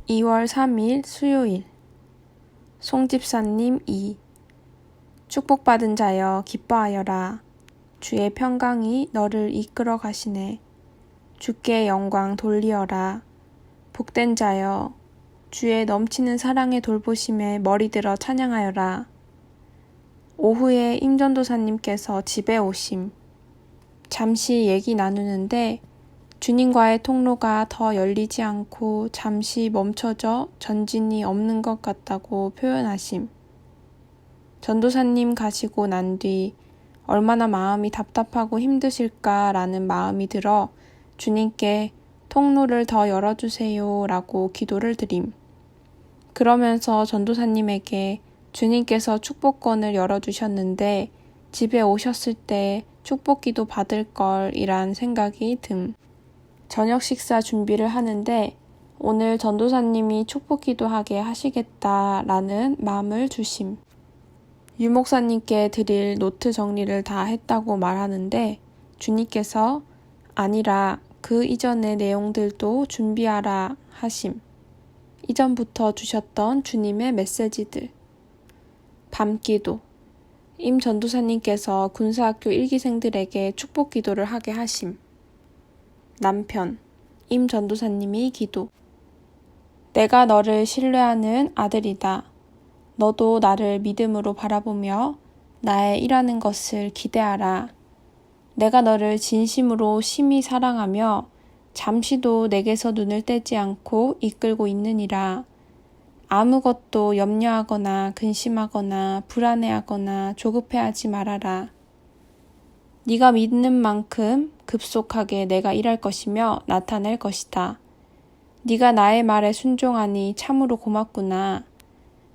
2월 3일 수요일 송집사님 2 축복받은 자여 기뻐하여라. 주의 평강이 너를 이끌어 가시네. 주께 영광 돌리어라. 복된 자여 주의 넘치는 사랑의 돌보심에 머리들어 찬양하여라. 오후에 임전도사님께서 집에 오심. 잠시 얘기 나누는데 주님과의 통로가 더 열리지 않고 잠시 멈춰져 전진이 없는 것 같다고 표현하심. 전도사님 가시고 난 뒤 얼마나 마음이 답답하고 힘드실까라는 마음이 들어 주님께 통로를 더 열어주세요 라고 기도를 드림. 그러면서 전도사님에게 주님께서 축복권을 열어주셨는데 집에 오셨을 때 축복기도 받을 걸이란 생각이 듦. 저녁 식사 준비를 하는데 오늘 전도사님이 축복기도 하게 하시겠다라는 마음을 주심. 유목사님께 드릴 노트 정리를 다 했다고 말하는데 주님께서 아니라 그 이전의 내용들도 준비하라 하심. 이전부터 주셨던 주님의 메시지들. 밤기도. 임 전도사님께서 군사학교 1기생들에게 축복기도를 하게 하심. 남편, 임 전도사님이 기도. 내가 너를 신뢰하는 아들이다. 너도 나를 믿음으로 바라보며 나의 일하는 것을 기대하라. 내가 너를 진심으로 심히 사랑하며 잠시도 내게서 눈을 떼지 않고 이끌고 있느니라. 아무것도 염려하거나 근심하거나 불안해하거나 조급해하지 말아라. 네가 믿는 만큼 급속하게 내가 일할 것이며 나타낼 것이다. 네가 나의 말에 순종하니 참으로 고맙구나.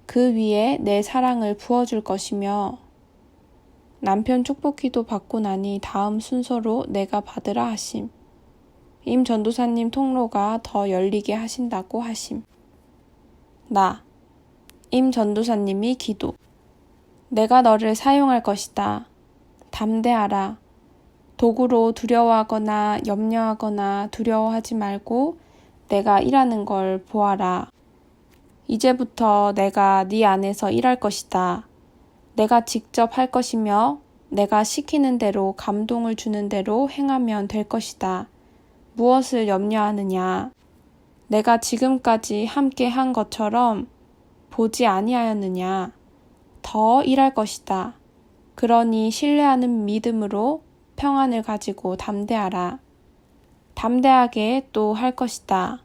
그 위에 내 사랑을 부어줄 것이며 남편 축복기도 받고 나니 다음 순서로 내가 받으라 하심. 임 전도사님 통로가 더 열리게 하신다고 하심. 나, 임 전도사님이 기도. 내가 너를 사용할 것이다. 담대하라. 도구로 두려워하거나 염려하거나 두려워하지 말고 내가 일하는 걸 보아라. 이제부터 내가 네 안에서 일할 것이다. 내가 직접 할 것이며 내가 시키는 대로 감동을 주는 대로 행하면 될 것이다. 무엇을 염려하느냐? 내가 지금까지 함께 한 것처럼 보지 아니하였느냐? 더 일할 것이다. 그러니 신뢰하는 믿음으로 평안을 가지고 담대하라. 담대하게 또 할 것이다.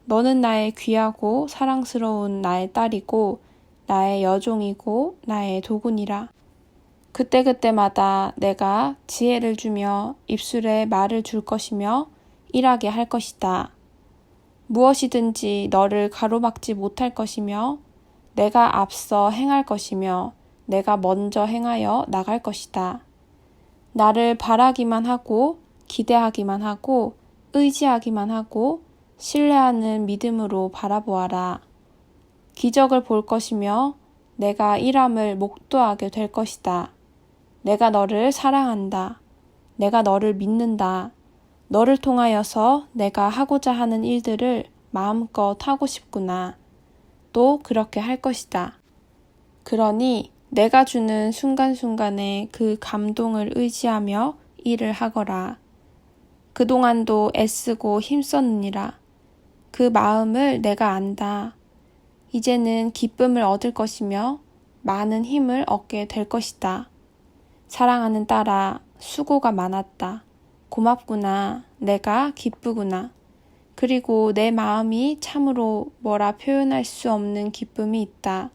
너는 나의 귀하고 사랑스러운 나의 딸이고 나의 여종이고 나의 도군이라. 그때그때마다 내가 지혜를 주며 입술에 말을 줄 것이며 일하게 할 것이다. 무엇이든지 너를 가로막지 못할 것이며 내가 앞서 행할 것이며 내가 먼저 행하여 나갈 것이다. 나를 바라기만 하고 기대하기만 하고 의지하기만 하고 신뢰하는 믿음으로 바라보아라. 기적을 볼 것이며 내가 일함을 목도하게 될 것이다. 내가 너를 사랑한다. 내가 너를 믿는다. 너를 통하여서 내가 하고자 하는 일들을 마음껏 하고 싶구나. 또 그렇게 할 것이다. 그러니 내가 주는 순간순간에 그 감동을 의지하며 일을 하거라. 그동안도 애쓰고 힘썼느니라. 그 마음을 내가 안다. 이제는 기쁨을 얻을 것이며 많은 힘을 얻게 될 것이다. 사랑하는 딸아, 수고가 많았다. 고맙구나. 내가 기쁘구나. 그리고 내 마음이 참으로 뭐라 표현할 수 없는 기쁨이 있다.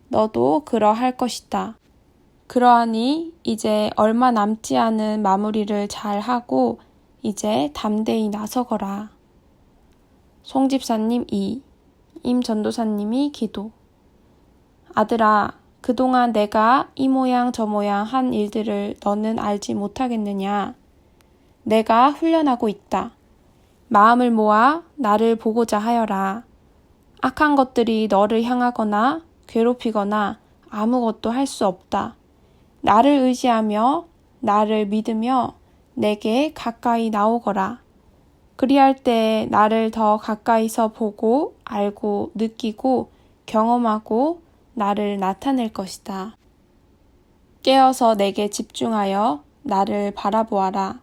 너도 그러할 것이다. 그러하니 이제 얼마 남지 않은 마무리를 잘 하고 이제 담대히 나서거라. 송집사님 2, 임 전도사님이 기도. 아들아, 그동안 내가 이 모양 저 모양 한 일들을 너는 알지 못하겠느냐? 내가 훈련하고 있다. 마음을 모아 나를 보고자 하여라. 악한 것들이 너를 향하거나 괴롭히거나 아무것도 할 수 없다. 나를 의지하며 나를 믿으며 내게 가까이 나오거라. 그리할 때 나를 더 가까이서 보고 알고 느끼고 경험하고 나를 나타낼 것이다. 깨어서 내게 집중하여 나를 바라보아라.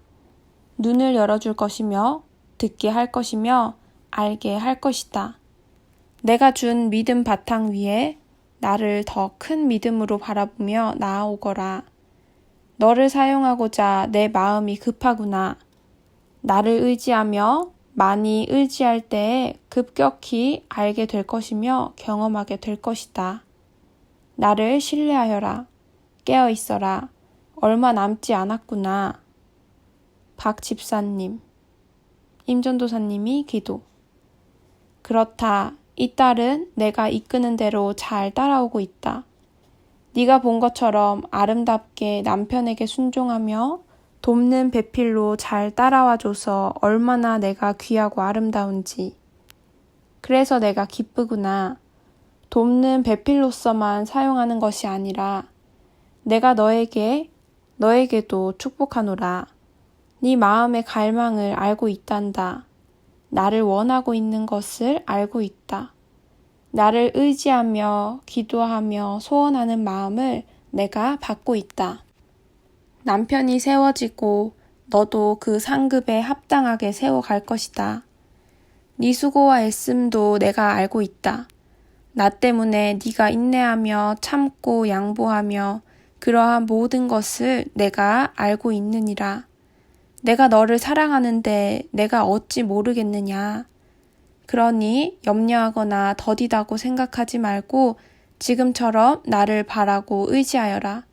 눈을 열어줄 것이며 듣게 할 것이며 알게 할 것이다. 내가 준 믿음 바탕 위에 나를 더 큰 믿음으로 바라보며 나아오거라. 너를 사용하고자 내 마음이 급하구나. 나를 의지하며 많이 의지할 때에 급격히 알게 될 것이며 경험하게 될 것이다. 나를 신뢰하여라. 깨어 있어라. 얼마 남지 않았구나. 박 집사님, 임전도사님이 기도. 그렇다. 이 딸은 내가 이끄는 대로 잘 따라오고 있다. 네가 본 것처럼 아름답게 남편에게 순종하며 돕는 배필로 잘 따라와줘서 얼마나 내가 귀하고 아름다운지. 그래서 내가 기쁘구나. 돕는 배필로서만 사용하는 것이 아니라 내가 너에게도 축복하노라. 네 마음의 갈망을 알고 있단다. 나를 원하고 있는 것을 알고 있다. 나를 의지하며 기도하며 소원하는 마음을 내가 받고 있다. 남편이 세워지고 너도 그 상급에 합당하게 세워갈 것이다. 네 수고와 애씀도 내가 알고 있다. 나 때문에 네가 인내하며 참고 양보하며 그러한 모든 것을 내가 알고 있느니라. 내가 너를 사랑하는데 내가 어찌 모르겠느냐. 그러니 염려하거나 더디다고 생각하지 말고 지금처럼 나를 바라고 의지하여라.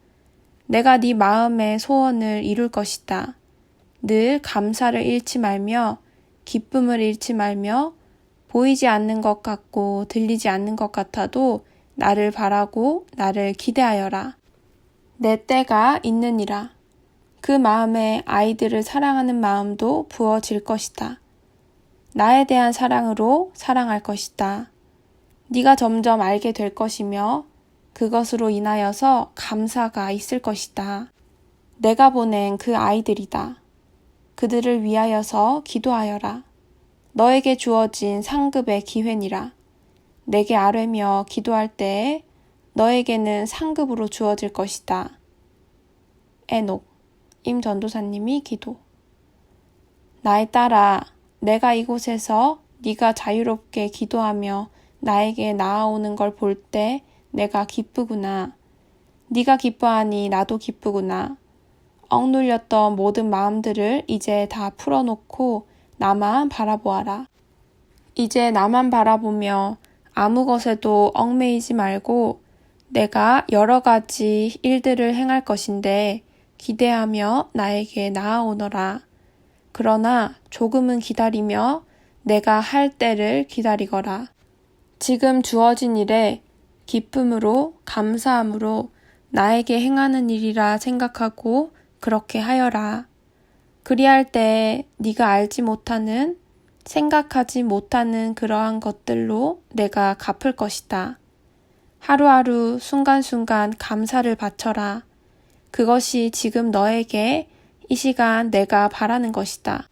내가 네 마음의 소원을 이룰 것이다. 늘 감사를 잃지 말며 기쁨을 잃지 말며 보이지 않는 것 같고 들리지 않는 것 같아도 나를 바라고 나를 기대하여라. 내 때가 있느니라. 그 마음에 아이들을 사랑하는 마음도 부어질 것이다. 나에 대한 사랑으로 사랑할 것이다. 네가 점점 알게 될 것이며 그것으로 인하여서 감사가 있을 것이다. 내가 보낸 그 아이들이다. 그들을 위하여서 기도하여라. 너에게 주어진 상급의 기회니라. 내게 아뢰며 기도할 때에 너에게는 상급으로 주어질 것이다. 에녹, 임전도사님이 기도. 나의 딸아, 내가 이곳에서 네가 자유롭게 기도하며 나에게 나아오는 걸 볼 때 내가 기쁘구나. 네가 기뻐하니 나도 기쁘구나. 억눌렸던 모든 마음들을 이제 다 풀어놓고 나만 바라보아라. 이제 나만 바라보며 아무 것에도 얽매이지 말고 내가 여러 가지 일들을 행할 것인데 기대하며 나에게 나아오너라. 그러나 조금은 기다리며 내가 할 때를 기다리거라. 지금 주어진 일에 기쁨으로 감사함으로 나에게 행하는 일이라 생각하고 그렇게 하여라. 그리할 때 네가 알지 못하는 생각하지 못하는 그러한 것들로 내가 갚을 것이다. 하루하루 순간순간 감사를 바쳐라. 그것이 지금 너에게 이 시간 내가 바라는 것이다.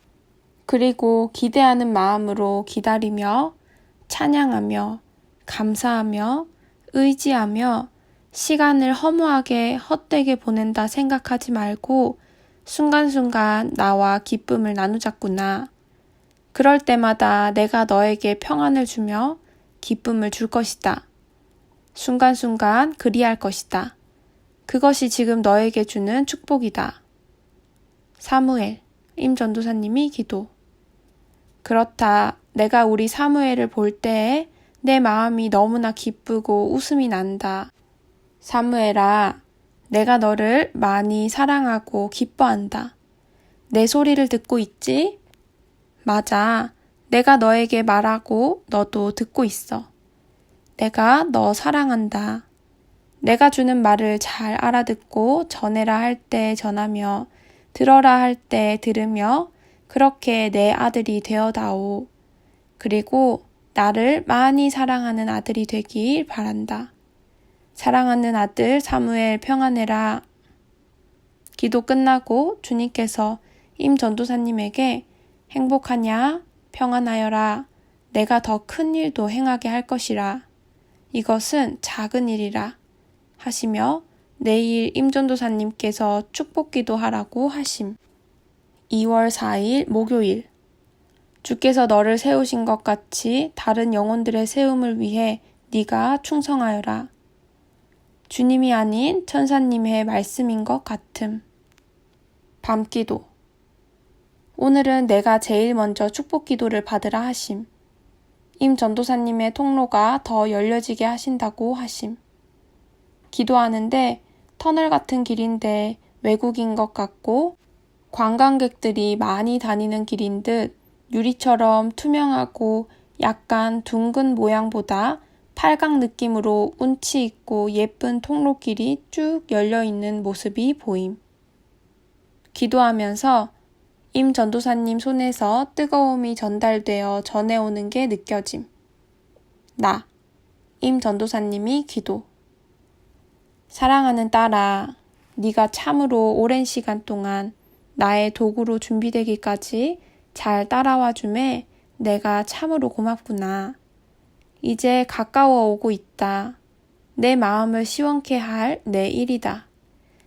그리고 기대하는 마음으로 기다리며 찬양하며 감사하며 의지하며 시간을 허무하게 헛되게 보낸다 생각하지 말고 순간순간 나와 기쁨을 나누자꾸나. 그럴 때마다 내가 너에게 평안을 주며 기쁨을 줄 것이다. 순간순간 그리할 것이다. 그것이 지금 너에게 주는 축복이다. 사무엘, 임전도사님이 기도. 그렇다. 내가 우리 사무엘을 볼 때에 내 마음이 너무나 기쁘고 웃음이 난다. 사무엘아, 내가 너를 많이 사랑하고 기뻐한다. 내 소리를 듣고 있지? 맞아. 내가 너에게 말하고 너도 듣고 있어. 내가 너 사랑한다. 내가 주는 말을 잘 알아듣고 전해라 할 때 전하며 들어라 할 때 들으며 그렇게 내 아들이 되어다오. 그리고 나를 많이 사랑하는 아들이 되길 바란다. 사랑하는 아들 사무엘 평안해라. 기도 끝나고 주님께서 임 전도사님에게 행복하냐? 평안하여라. 내가 더 큰 일도 행하게 할 것이라. 이것은 작은 일이라. 하시며 내일 임전도사님께서 축복기도 하라고 하심. 2월 4일 목요일. 주께서 너를 세우신 것 같이 다른 영혼들의 세움을 위해 네가 충성하여라. 주님이 아닌 천사님의 말씀인 것 같음. 밤기도. 오늘은 내가 제일 먼저 축복기도를 받으라 하심. 임 전도사님의 통로가 더 열려지게 하신다고 하심. 기도하는데 터널 같은 길인데 외국인 것 같고 관광객들이 많이 다니는 길인 듯 유리처럼 투명하고 약간 둥근 모양보다 팔각 느낌으로 운치 있고 예쁜 통로길이 쭉 열려있는 모습이 보임. 기도하면서 임 전도사님 손에서 뜨거움이 전달되어 전해오는 게 느껴짐. 나, 임 전도사님이 기도. 사랑하는 딸아, 네가 참으로 오랜 시간 동안 나의 도구로 준비되기까지 잘 따라와 줌에 내가 참으로 고맙구나. 이제 가까워 오고 있다. 내 마음을 시원케 할 내 일이다.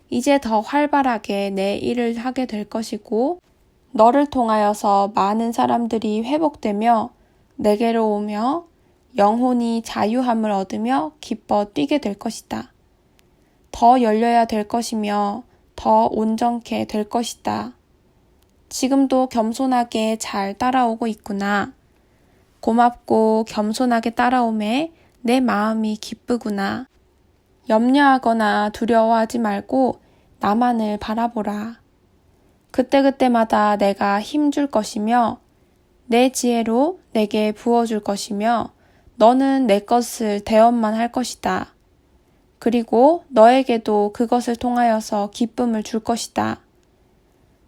이제 더 활발하게 내 일을 하게 될 것이고 너를 통하여서 많은 사람들이 회복되며 내게로 오며 영혼이 자유함을 얻으며 기뻐 뛰게 될 것이다. 더 열려야 될 것이며 더 온전케 될 것이다. 지금도 겸손하게 잘 따라오고 있구나. 고맙고 겸손하게 따라오매 내 마음이 기쁘구나. 염려하거나 두려워하지 말고 나만을 바라보라. 그때그때마다 내가 힘줄 것이며 내 지혜로 내게 부어줄 것이며 너는 내 것을 대언만 할 것이다. 그리고 너에게도 그것을 통하여서 기쁨을 줄 것이다.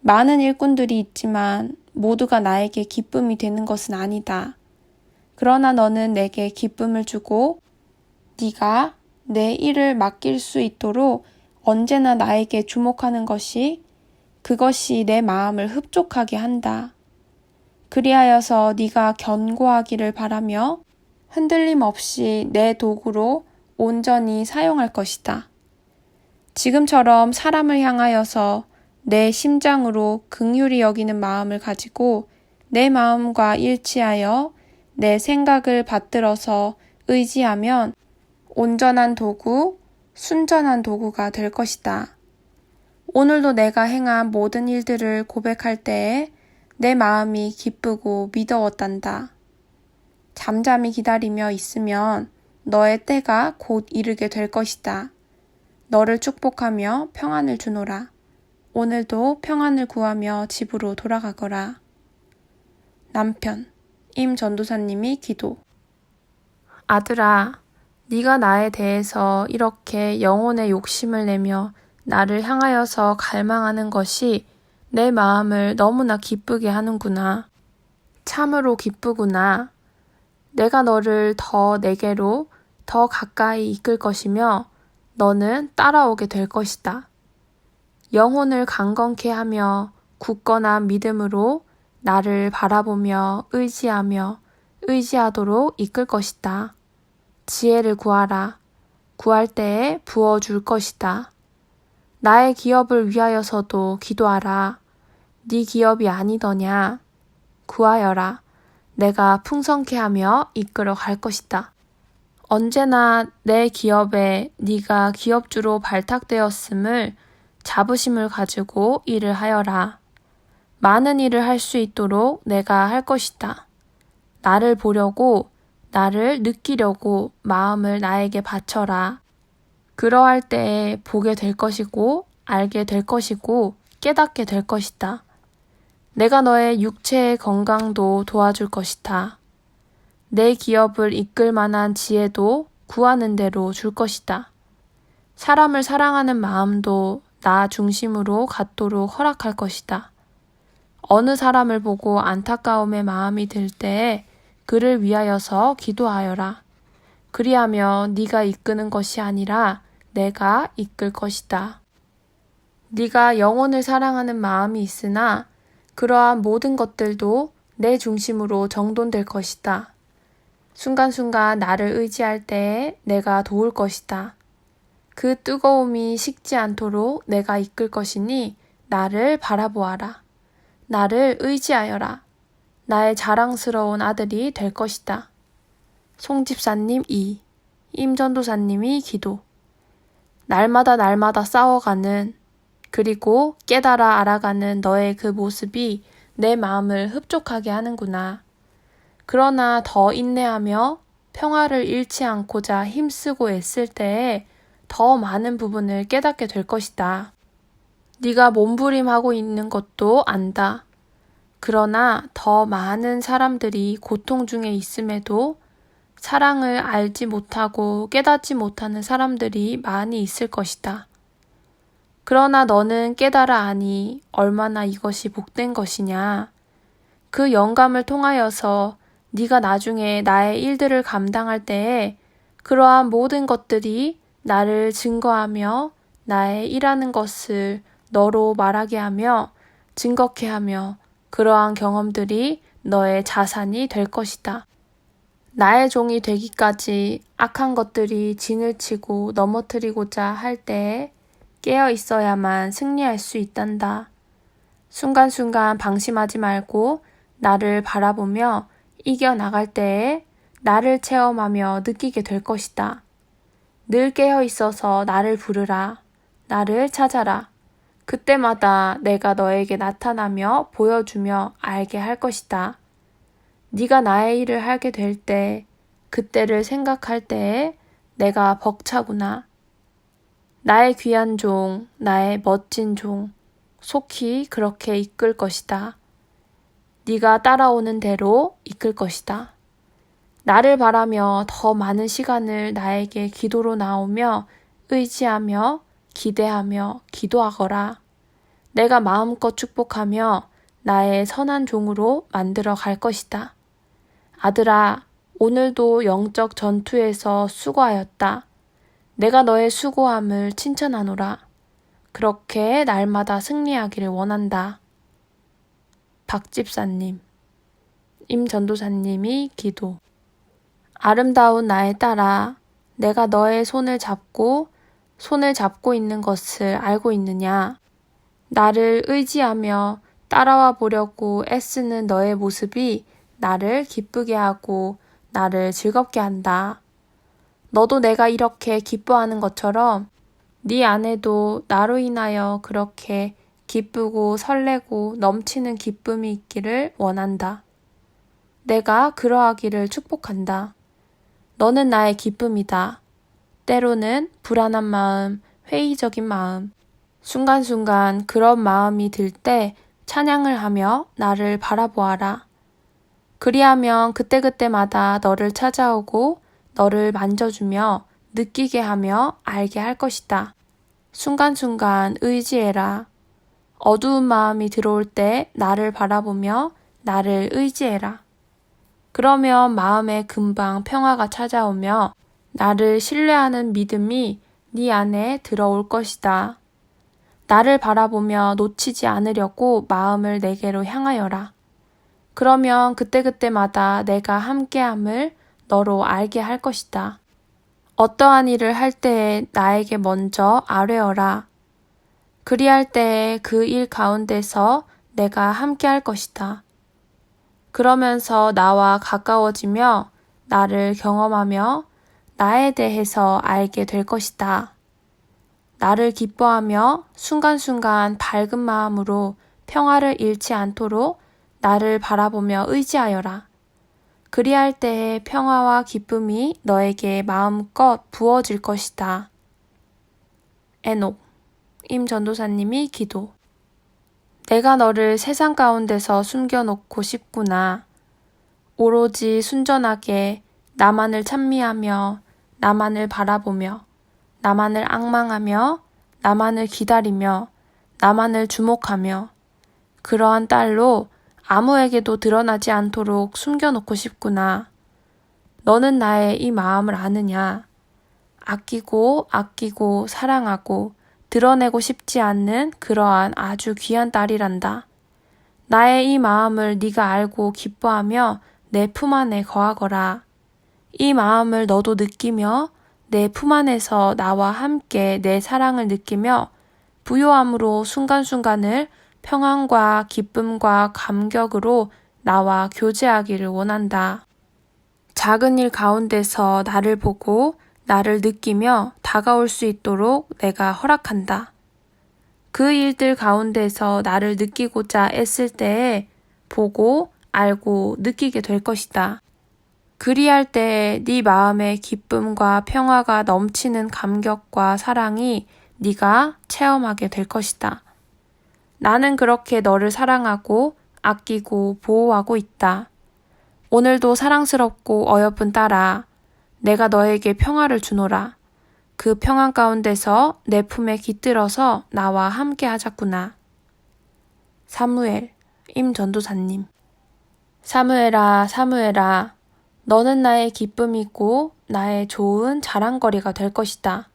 많은 일꾼들이 있지만 모두가 나에게 기쁨이 되는 것은 아니다. 그러나 너는 내게 기쁨을 주고 네가 내 일을 맡길 수 있도록 언제나 나에게 주목하는 것이 그것이 내 마음을 흡족하게 한다. 그리하여서 네가 견고하기를 바라며 흔들림 없이 내 도구로 온전히 사용할 것이다. 지금처럼 사람을 향하여서 내 심장으로 긍휼히 여기는 마음을 가지고 내 마음과 일치하여 내 생각을 받들어서 의지하면 온전한 도구, 순전한 도구가 될 것이다. 오늘도 내가 행한 모든 일들을 고백할 때에 내 마음이 기쁘고 미더웠단다. 잠잠히 기다리며 있으면 너의 때가 곧 이르게 될 것이다. 너를 축복하며 평안을 주노라. 오늘도 평안을 구하며 집으로 돌아가거라. 남편, 임 전도사님이 기도. 아들아, 네가 나에 대해서 이렇게 영혼의 욕심을 내며 나를 향하여서 갈망하는 것이 내 마음을 너무나 기쁘게 하는구나. 참으로 기쁘구나. 내가 너를 더 내게로 더 가까이 이끌 것이며 너는 따라오게 될 것이다. 영혼을 강건케 하며 굳건한 믿음으로 나를 바라보며 의지하도록 이끌 것이다. 지혜를 구하라. 구할 때에 부어줄 것이다. 나의 기업을 위하여서도 기도하라. 네 기업이 아니더냐. 구하여라. 내가 풍성케 하며 이끌어 갈 것이다. 언제나 내 기업에 네가 기업주로 발탁되었음을 자부심을 가지고 일을 하여라. 많은 일을 할 수 있도록 내가 할 것이다. 나를 보려고, 나를 느끼려고 마음을 나에게 바쳐라. 그러할 때에 보게 될 것이고, 알게 될 것이고, 깨닫게 될 것이다. 내가 너의 육체의 건강도 도와줄 것이다. 내 기업을 이끌 만한 지혜도 구하는 대로 줄 것이다. 사람을 사랑하는 마음도 나 중심으로 갖도록 허락할 것이다. 어느 사람을 보고 안타까움의 마음이 들 때에 그를 위하여서 기도하여라. 그리하면 네가 이끄는 것이 아니라 내가 이끌 것이다. 네가 영혼을 사랑하는 마음이 있으나 그러한 모든 것들도 내 중심으로 정돈될 것이다. 순간순간 나를 의지할 때에 내가 도울 것이다. 그 뜨거움이 식지 않도록 내가 이끌 것이니 나를 바라보아라. 나를 의지하여라. 나의 자랑스러운 아들이 될 것이다. 송집사님 2. 임전도사님이 기도. 날마다 싸워가는, 그리고 깨달아 알아가는 너의 그 모습이 내 마음을 흡족하게 하는구나. 그러나 더 인내하며 평화를 잃지 않고자 힘쓰고 애쓸 때에 더 많은 부분을 깨닫게 될 것이다. 네가 몸부림하고 있는 것도 안다. 그러나 더 많은 사람들이 고통 중에 있음에도 사랑을 알지 못하고 깨닫지 못하는 사람들이 많이 있을 것이다. 그러나 너는 깨달아 아니 얼마나 이것이 복된 것이냐. 그 영감을 통하여서 네가 나중에 나의 일들을 감당할 때에 그러한 모든 것들이 나를 증거하며 나의 일하는 것을 너로 말하게 하며 증거케 하며 그러한 경험들이 너의 자산이 될 것이다. 나의 종이 되기까지 악한 것들이 진을 치고 넘어뜨리고자 할 때에 깨어 있어야만 승리할 수 있단다. 순간순간 방심하지 말고 나를 바라보며 이겨나갈 때에 나를 체험하며 느끼게 될 것이다. 늘 깨어 있어서 나를 부르라. 나를 찾아라. 그때마다 내가 너에게 나타나며 보여주며 알게 할 것이다. 네가 나의 일을 하게 될 때, 그때를 생각할 때에 내가 벅차구나. 나의 귀한 종, 나의 멋진 종, 속히 그렇게 이끌 것이다. 네가 따라오는 대로 이끌 것이다. 나를 바라며 더 많은 시간을 나에게 기도로 나오며 의지하며 기대하며 기도하거라. 내가 마음껏 축복하며 나의 선한 종으로 만들어 갈 것이다. 아들아, 오늘도 영적 전투에서 수고하였다. 내가 너의 수고함을 칭찬하노라. 그렇게 날마다 승리하기를 원한다. 박집사님, 임전도사님이 기도. 아름다운 나의 딸아, 내가 너의 손을 잡고 있는 것을 알고 있느냐? 나를 의지하며 따라와 보려고 애쓰는 너의 모습이 나를 기쁘게 하고 나를 즐겁게 한다. 너도 내가 이렇게 기뻐하는 것처럼 네 안에도 나로 인하여 그렇게 기쁘고 설레고 넘치는 기쁨이 있기를 원한다. 내가 그러하기를 축복한다. 너는 나의 기쁨이다. 때로는 불안한 마음, 회의적인 마음, 순간순간 그런 마음이 들 때 찬양을 하며 나를 바라보아라. 그리하면 그때그때마다 너를 찾아오고 너를 만져주며 느끼게 하며 알게 할 것이다. 순간순간 의지해라. 어두운 마음이 들어올 때 나를 바라보며 나를 의지해라. 그러면 마음에 금방 평화가 찾아오며 나를 신뢰하는 믿음이 네 안에 들어올 것이다. 나를 바라보며 놓치지 않으려고 마음을 내게로 향하여라. 그러면 그때그때마다 내가 함께함을 너로 알게 할 것이다. 어떠한 일을 할 때에 나에게 먼저 아뢰어라. 그리할 때에 그 일 가운데서 내가 함께할 것이다. 그러면서 나와 가까워지며 나를 경험하며 나에 대해서 알게 될 것이다. 나를 기뻐하며 순간순간 밝은 마음으로 평화를 잃지 않도록 나를 바라보며 의지하여라. 그리할 때에 평화와 기쁨이 너에게 마음껏 부어질 것이다. 에녹, 임전도사님이 기도. 내가 너를 세상 가운데서 숨겨놓고 싶구나. 오로지 순전하게 나만을 찬미하며 나만을 바라보며 나만을 앙망하며 나만을 기다리며 나만을 주목하며 그러한 딸로 아무에게도 드러나지 않도록 숨겨놓고 싶구나. 너는 나의 이 마음을 아느냐? 아끼고 사랑하고 드러내고 싶지 않는 그러한 아주 귀한 딸이란다. 나의 이 마음을 네가 알고 기뻐하며 내 품 안에 거하거라. 이 마음을 너도 느끼며 내 품 안에서 나와 함께 내 사랑을 느끼며 부요함으로 순간순간을 평안과 기쁨과 감격으로 나와 교제하기를 원한다. 작은 일 가운데서 나를 보고 나를 느끼며 다가올 수 있도록 내가 허락한다. 그 일들 가운데서 나를 느끼고자 애쓸 때에 보고 알고 느끼게 될 것이다. 그리할 때에 네 마음에 기쁨과 평화가 넘치는 감격과 사랑이 네가 체험하게 될 것이다. 나는 그렇게 너를 사랑하고 아끼고 보호하고 있다. 오늘도 사랑스럽고 어여쁜 딸아, 내가 너에게 평화를 주노라. 그 평안 가운데서 내 품에 깃들어서 나와 함께 하자꾸나. 사무엘, 임전도사님. 사무엘아, 사무엘아, 너는 나의 기쁨이고 나의 좋은 자랑거리가 될 것이다.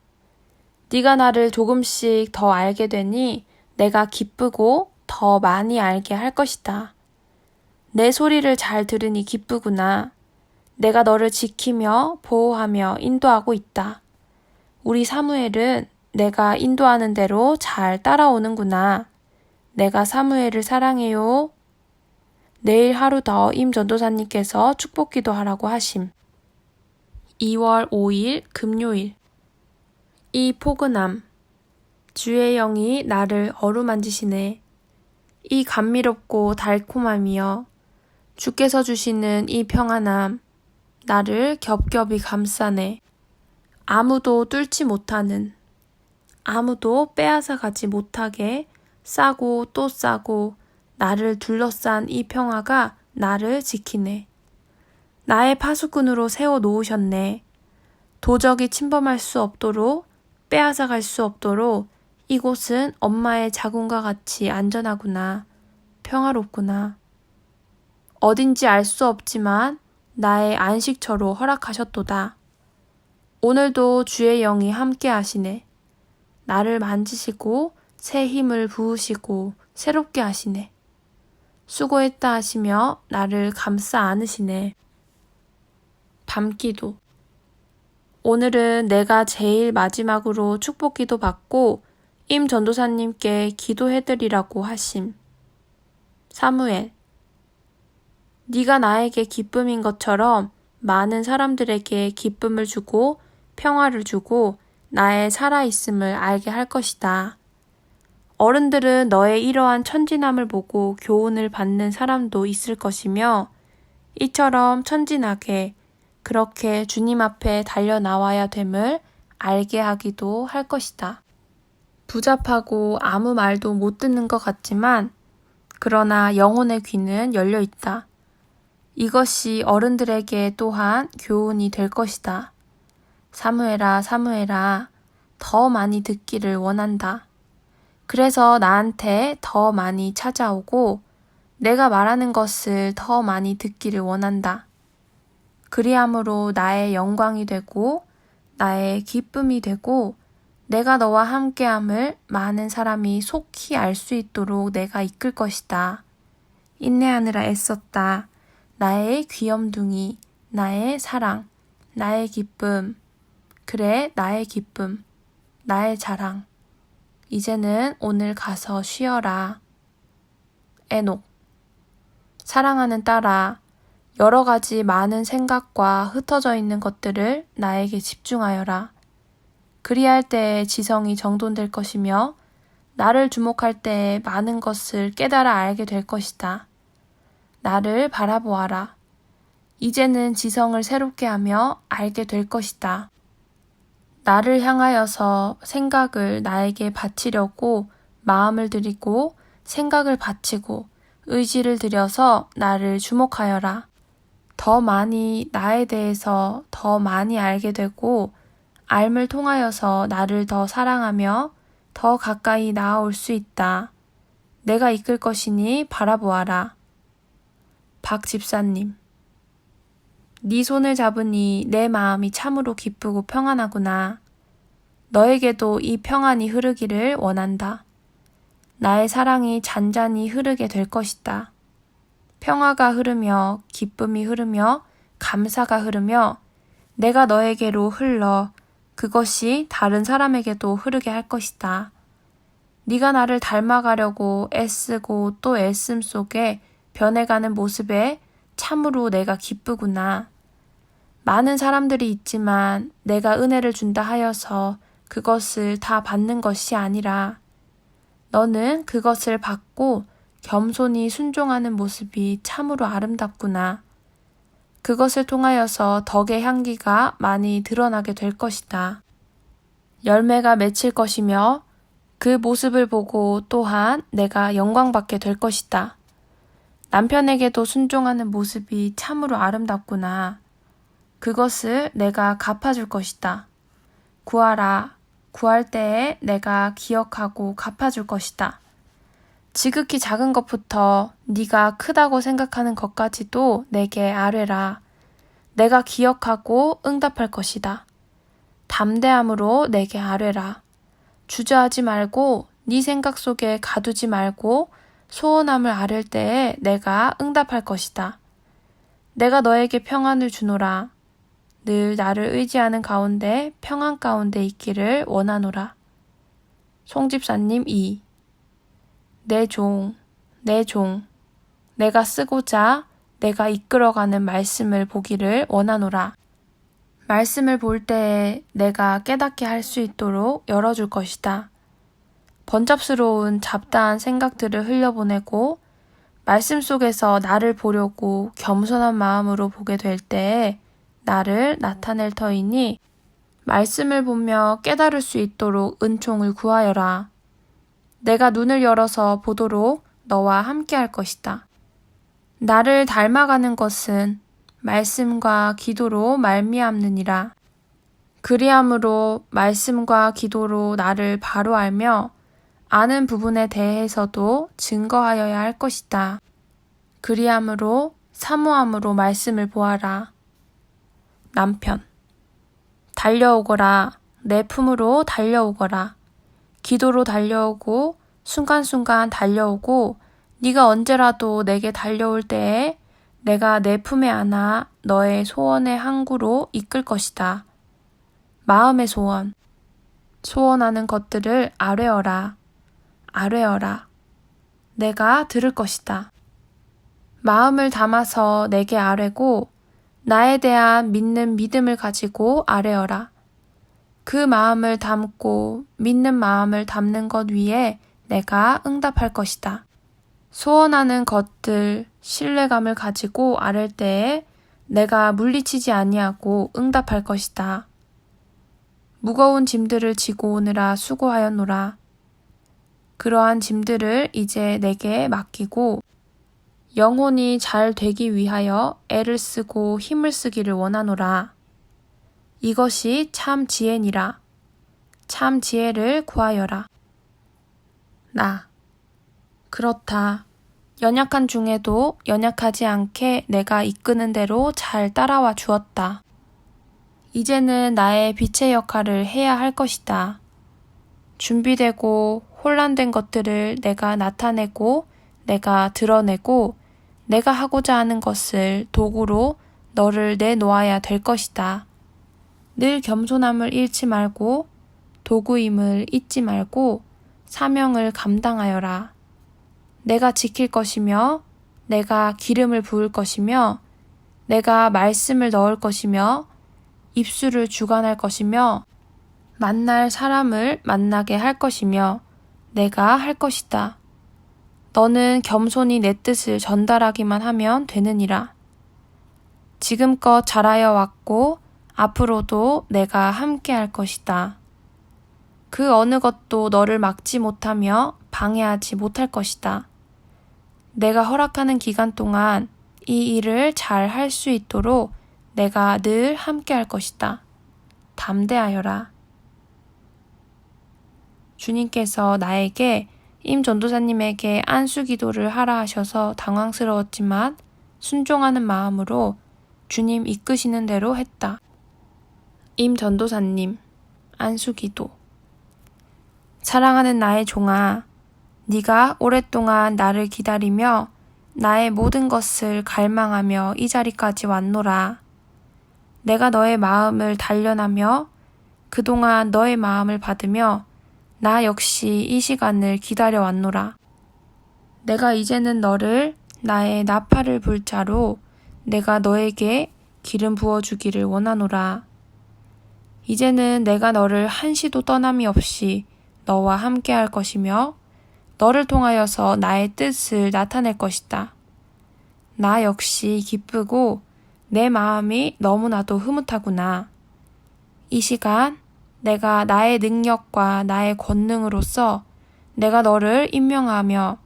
네가 나를 조금씩 더 알게 되니 내가 기쁘고 더 많이 알게 할 것이다. 내 소리를 잘 들으니 기쁘구나. 내가 너를 지키며 보호하며 인도하고 있다. 우리 사무엘은 내가 인도하는 대로 잘 따라오는구나. 내가 사무엘을 사랑해요. 내일 하루 더 임전도사님께서 축복기도 하라고 하심. 2월 5일 금요일. 이 포근함. 주의 영이 나를 어루만지시네. 이 감미롭고 달콤함이여. 주께서 주시는 이 평안함. 나를 겹겹이 감싸네. 아무도 뚫지 못하는, 아무도 빼앗아 가지 못하게 싸고 또 싸고 나를 둘러싼 이 평화가 나를 지키네. 나의 파수꾼으로 세워 놓으셨네. 도적이 침범할 수 없도록, 빼앗아 갈 수 없도록 이곳은 엄마의 자궁과 같이 안전하구나. 평화롭구나. 어딘지 알 수 없지만 나의 안식처로 허락하셨도다. 오늘도 주의 영이 함께 하시네. 나를 만지시고 새 힘을 부으시고 새롭게 하시네. 수고했다 하시며 나를 감싸 안으시네. 밤기도. 오늘은 내가 제일 마지막으로 축복기도 받고 임 전도사님께 기도해드리라고 하심. 사무엘. 네가 나에게 기쁨인 것처럼 많은 사람들에게 기쁨을 주고 평화를 주고 나의 살아있음을 알게 할 것이다. 어른들은 너의 이러한 천진함을 보고 교훈을 받는 사람도 있을 것이며 이처럼 천진하게 그렇게 주님 앞에 달려나와야 됨을 알게 하기도 할 것이다. 부잡하고 아무 말도 못 듣는 것 같지만 그러나 영혼의 귀는 열려 있다. 이것이 어른들에게 또한 교훈이 될 것이다. 사무엘아, 사무엘아, 더 많이 듣기를 원한다. 그래서 나한테 더 많이 찾아오고 내가 말하는 것을 더 많이 듣기를 원한다. 그리함으로 나의 영광이 되고 나의 기쁨이 되고 내가 너와 함께함을 많은 사람이 속히 알 수 있도록 내가 이끌 것이다. 인내하느라 애썼다. 나의 귀염둥이, 나의 사랑, 나의 기쁨, 그래 나의 기쁨, 나의 자랑. 이제는 오늘 가서 쉬어라. 에녹. 사랑하는 딸아, 여러 가지 많은 생각과 흩어져 있는 것들을 나에게 집중하여라. 그리할 때에 지성이 정돈될 것이며 나를 주목할 때에 많은 것을 깨달아 알게 될 것이다. 나를 바라보아라. 이제는 지성을 새롭게 하며 알게 될 것이다. 나를 향하여서 생각을 나에게 바치려고 마음을 들이고 생각을 바치고 의지를 들여서 나를 주목하여라. 더 많이 나에 대해서 더 많이 알게 되고 알을 통하여서 나를 더 사랑하며 더 가까이 나아올 수 있다. 내가 이끌 것이니 바라보아라. 박 집사님. 네 손을 잡으니 내 마음이 참으로 기쁘고 평안하구나. 너에게도 이 평안이 흐르기를 원한다. 나의 사랑이 잔잔히 흐르게 될 것이다. 평화가 흐르며 기쁨이 흐르며 감사가 흐르며 내가 너에게로 흘러 그것이 다른 사람에게도 흐르게 할 것이다. 네가 나를 닮아가려고 애쓰고 또 애씀 속에 변해가는 모습에 참으로 내가 기쁘구나. 많은 사람들이 있지만 내가 은혜를 준다 하여서 그것을 다 받는 것이 아니라 너는 그것을 받고 겸손히 순종하는 모습이 참으로 아름답구나. 그것을 통하여서 덕의 향기가 많이 드러나게 될 것이다. 열매가 맺힐 것이며 그 모습을 보고 또한 내가 영광받게 될 것이다. 남편에게도 순종하는 모습이 참으로 아름답구나. 그것을 내가 갚아줄 것이다. 구하라. 구할 때에 내가 기억하고 갚아줄 것이다. 지극히 작은 것부터 네가 크다고 생각하는 것까지도 내게 아뢰라. 내가 기억하고 응답할 것이다. 담대함으로 내게 아뢰라. 주저하지 말고 네 생각 속에 가두지 말고 소원함을 아뢰 때에 내가 응답할 것이다. 내가 너에게 평안을 주노라. 늘 나를 의지하는 가운데 평안 가운데 있기를 원하노라. 송집사님 2. 내 종, 내가 쓰고자 내가 이끌어가는 말씀을 보기를 원하노라. 말씀을 볼 때에 내가 깨닫게 할 수 있도록 열어줄 것이다. 번잡스러운 잡다한 생각들을 흘려보내고 말씀 속에서 나를 보려고 겸손한 마음으로 보게 될 때에 나를 나타낼 터이니 말씀을 보며 깨달을 수 있도록 은총을 구하여라. 내가 눈을 열어서 보도록 너와 함께 할 것이다. 나를 닮아가는 것은 말씀과 기도로 말미암느니라. 그리함으로 말씀과 기도로 나를 바로 알며 아는 부분에 대해서도 증거하여야 할 것이다. 그리함으로 사모함으로 말씀을 보아라. 남편. 달려오거라. 내 품으로 달려오거라. 기도로 달려오고 순간순간 달려오고 네가 언제라도 내게 달려올 때에 내가 내 품에 안아 너의 소원의 항구로 이끌 것이다. 마음의 소원. 소원하는 것들을 아뢰어라. 아뢰어라. 내가 들을 것이다. 마음을 담아서 내게 아뢰고 나에 대한 믿는 믿음을 가지고 아뢰어라. 그 마음을 담고 믿는 마음을 담는 것 위에 내가 응답할 것이다. 소원하는 것들, 신뢰감을 가지고 아랠 때에 내가 물리치지 아니하고 응답할 것이다. 무거운 짐들을 지고 오느라 수고하였노라. 그러한 짐들을 이제 내게 맡기고 영혼이 잘 되기 위하여 애를 쓰고 힘을 쓰기를 원하노라. 이것이 참 지혜니라. 참 지혜를 구하여라. 나. 그렇다. 연약한 중에도 연약하지 않게 내가 이끄는 대로 잘 따라와 주었다. 이제는 나의 빛의 역할을 해야 할 것이다. 준비되고 혼란된 것들을 내가 나타내고 내가 드러내고 내가 하고자 하는 것을 도구로 너를 내놓아야 될 것이다. 늘 겸손함을 잃지 말고 도구임을 잊지 말고 사명을 감당하여라. 내가 지킬 것이며 내가 기름을 부을 것이며 내가 말씀을 넣을 것이며 입술을 주관할 것이며 만날 사람을 만나게 할 것이며 내가 할 것이다. 너는 겸손히 내 뜻을 전달하기만 하면 되느니라. 지금껏 잘하여 왔고 앞으로도 내가 함께 할 것이다. 그 어느 것도 너를 막지 못하며 방해하지 못할 것이다. 내가 허락하는 기간 동안 이 일을 잘 할 수 있도록 내가 늘 함께 할 것이다. 담대하여라. 주님께서 나에게 임 전도사님에게 안수 기도를 하라 하셔서 당황스러웠지만 순종하는 마음으로 주님 이끄시는 대로 했다. 임 전도사님, 안수 기도. 사랑하는 나의 종아, 네가 오랫동안 나를 기다리며 나의 모든 것을 갈망하며 이 자리까지 왔노라. 내가 너의 마음을 단련하며 그동안 너의 마음을 받으며 나 역시 이 시간을 기다려왔노라. 내가 이제는 너를 나의 나팔을 불 자로 내가 너에게 기름 부어주기를 원하노라. 이제는 내가 너를 한시도 떠남이 없이 너와 함께 할 것이며 너를 통하여서 나의 뜻을 나타낼 것이다. 나 역시 기쁘고 내 마음이 너무나도 흐뭇하구나. 이 시간 내가 나의 능력과 나의 권능으로서 내가 너를 임명하며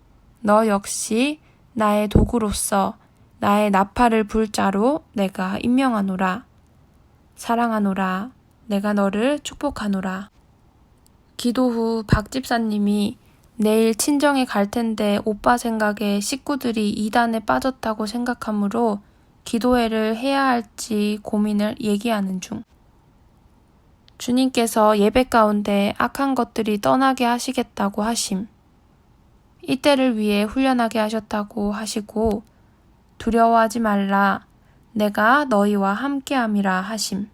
너 역시 나의 도구로서 나의 나팔을 불 자로 내가 임명하노라. 사랑하노라. 내가 너를 축복하노라. 기도 후 박 집사님이 내일 친정에 갈 텐데 오빠 생각에 식구들이 이단에 빠졌다고 생각하므로 기도회를 해야 할지 고민을 얘기하는 중. 주님께서 예배 가운데 악한 것들이 떠나게 하시겠다고 하심. 이때를 위해 훈련하게 하셨다고 하시고 두려워하지 말라. 내가 너희와 함께함이라 하심.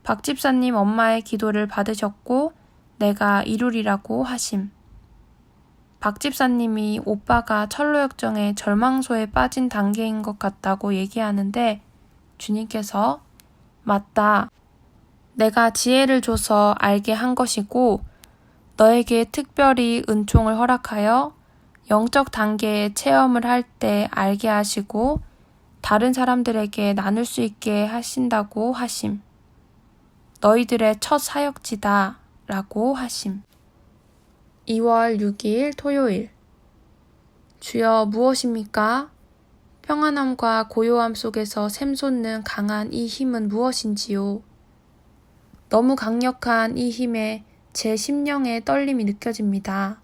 박 집사님 엄마의 기도를 받으셨고 내가 이루리라고 하심. 박 집사님이 오빠가 철로역정의 절망소에 빠진 단계인 것 같다고 얘기하는데 주님께서 맞다. 내가 지혜를 줘서 알게 한 것이고 너에게 특별히 은총을 허락하여 영적 단계의 체험을 할 때 알게 하시고 다른 사람들에게 나눌 수 있게 하신다고 하심. 너희들의 첫 사역지다 라고 하심. 2월 6일 토요일. 주여 무엇입니까? 평안함과 고요함 속에서 샘솟는 강한 이 힘은 무엇인지요? 너무 강력한 이 힘에 제 심령의 떨림이 느껴집니다.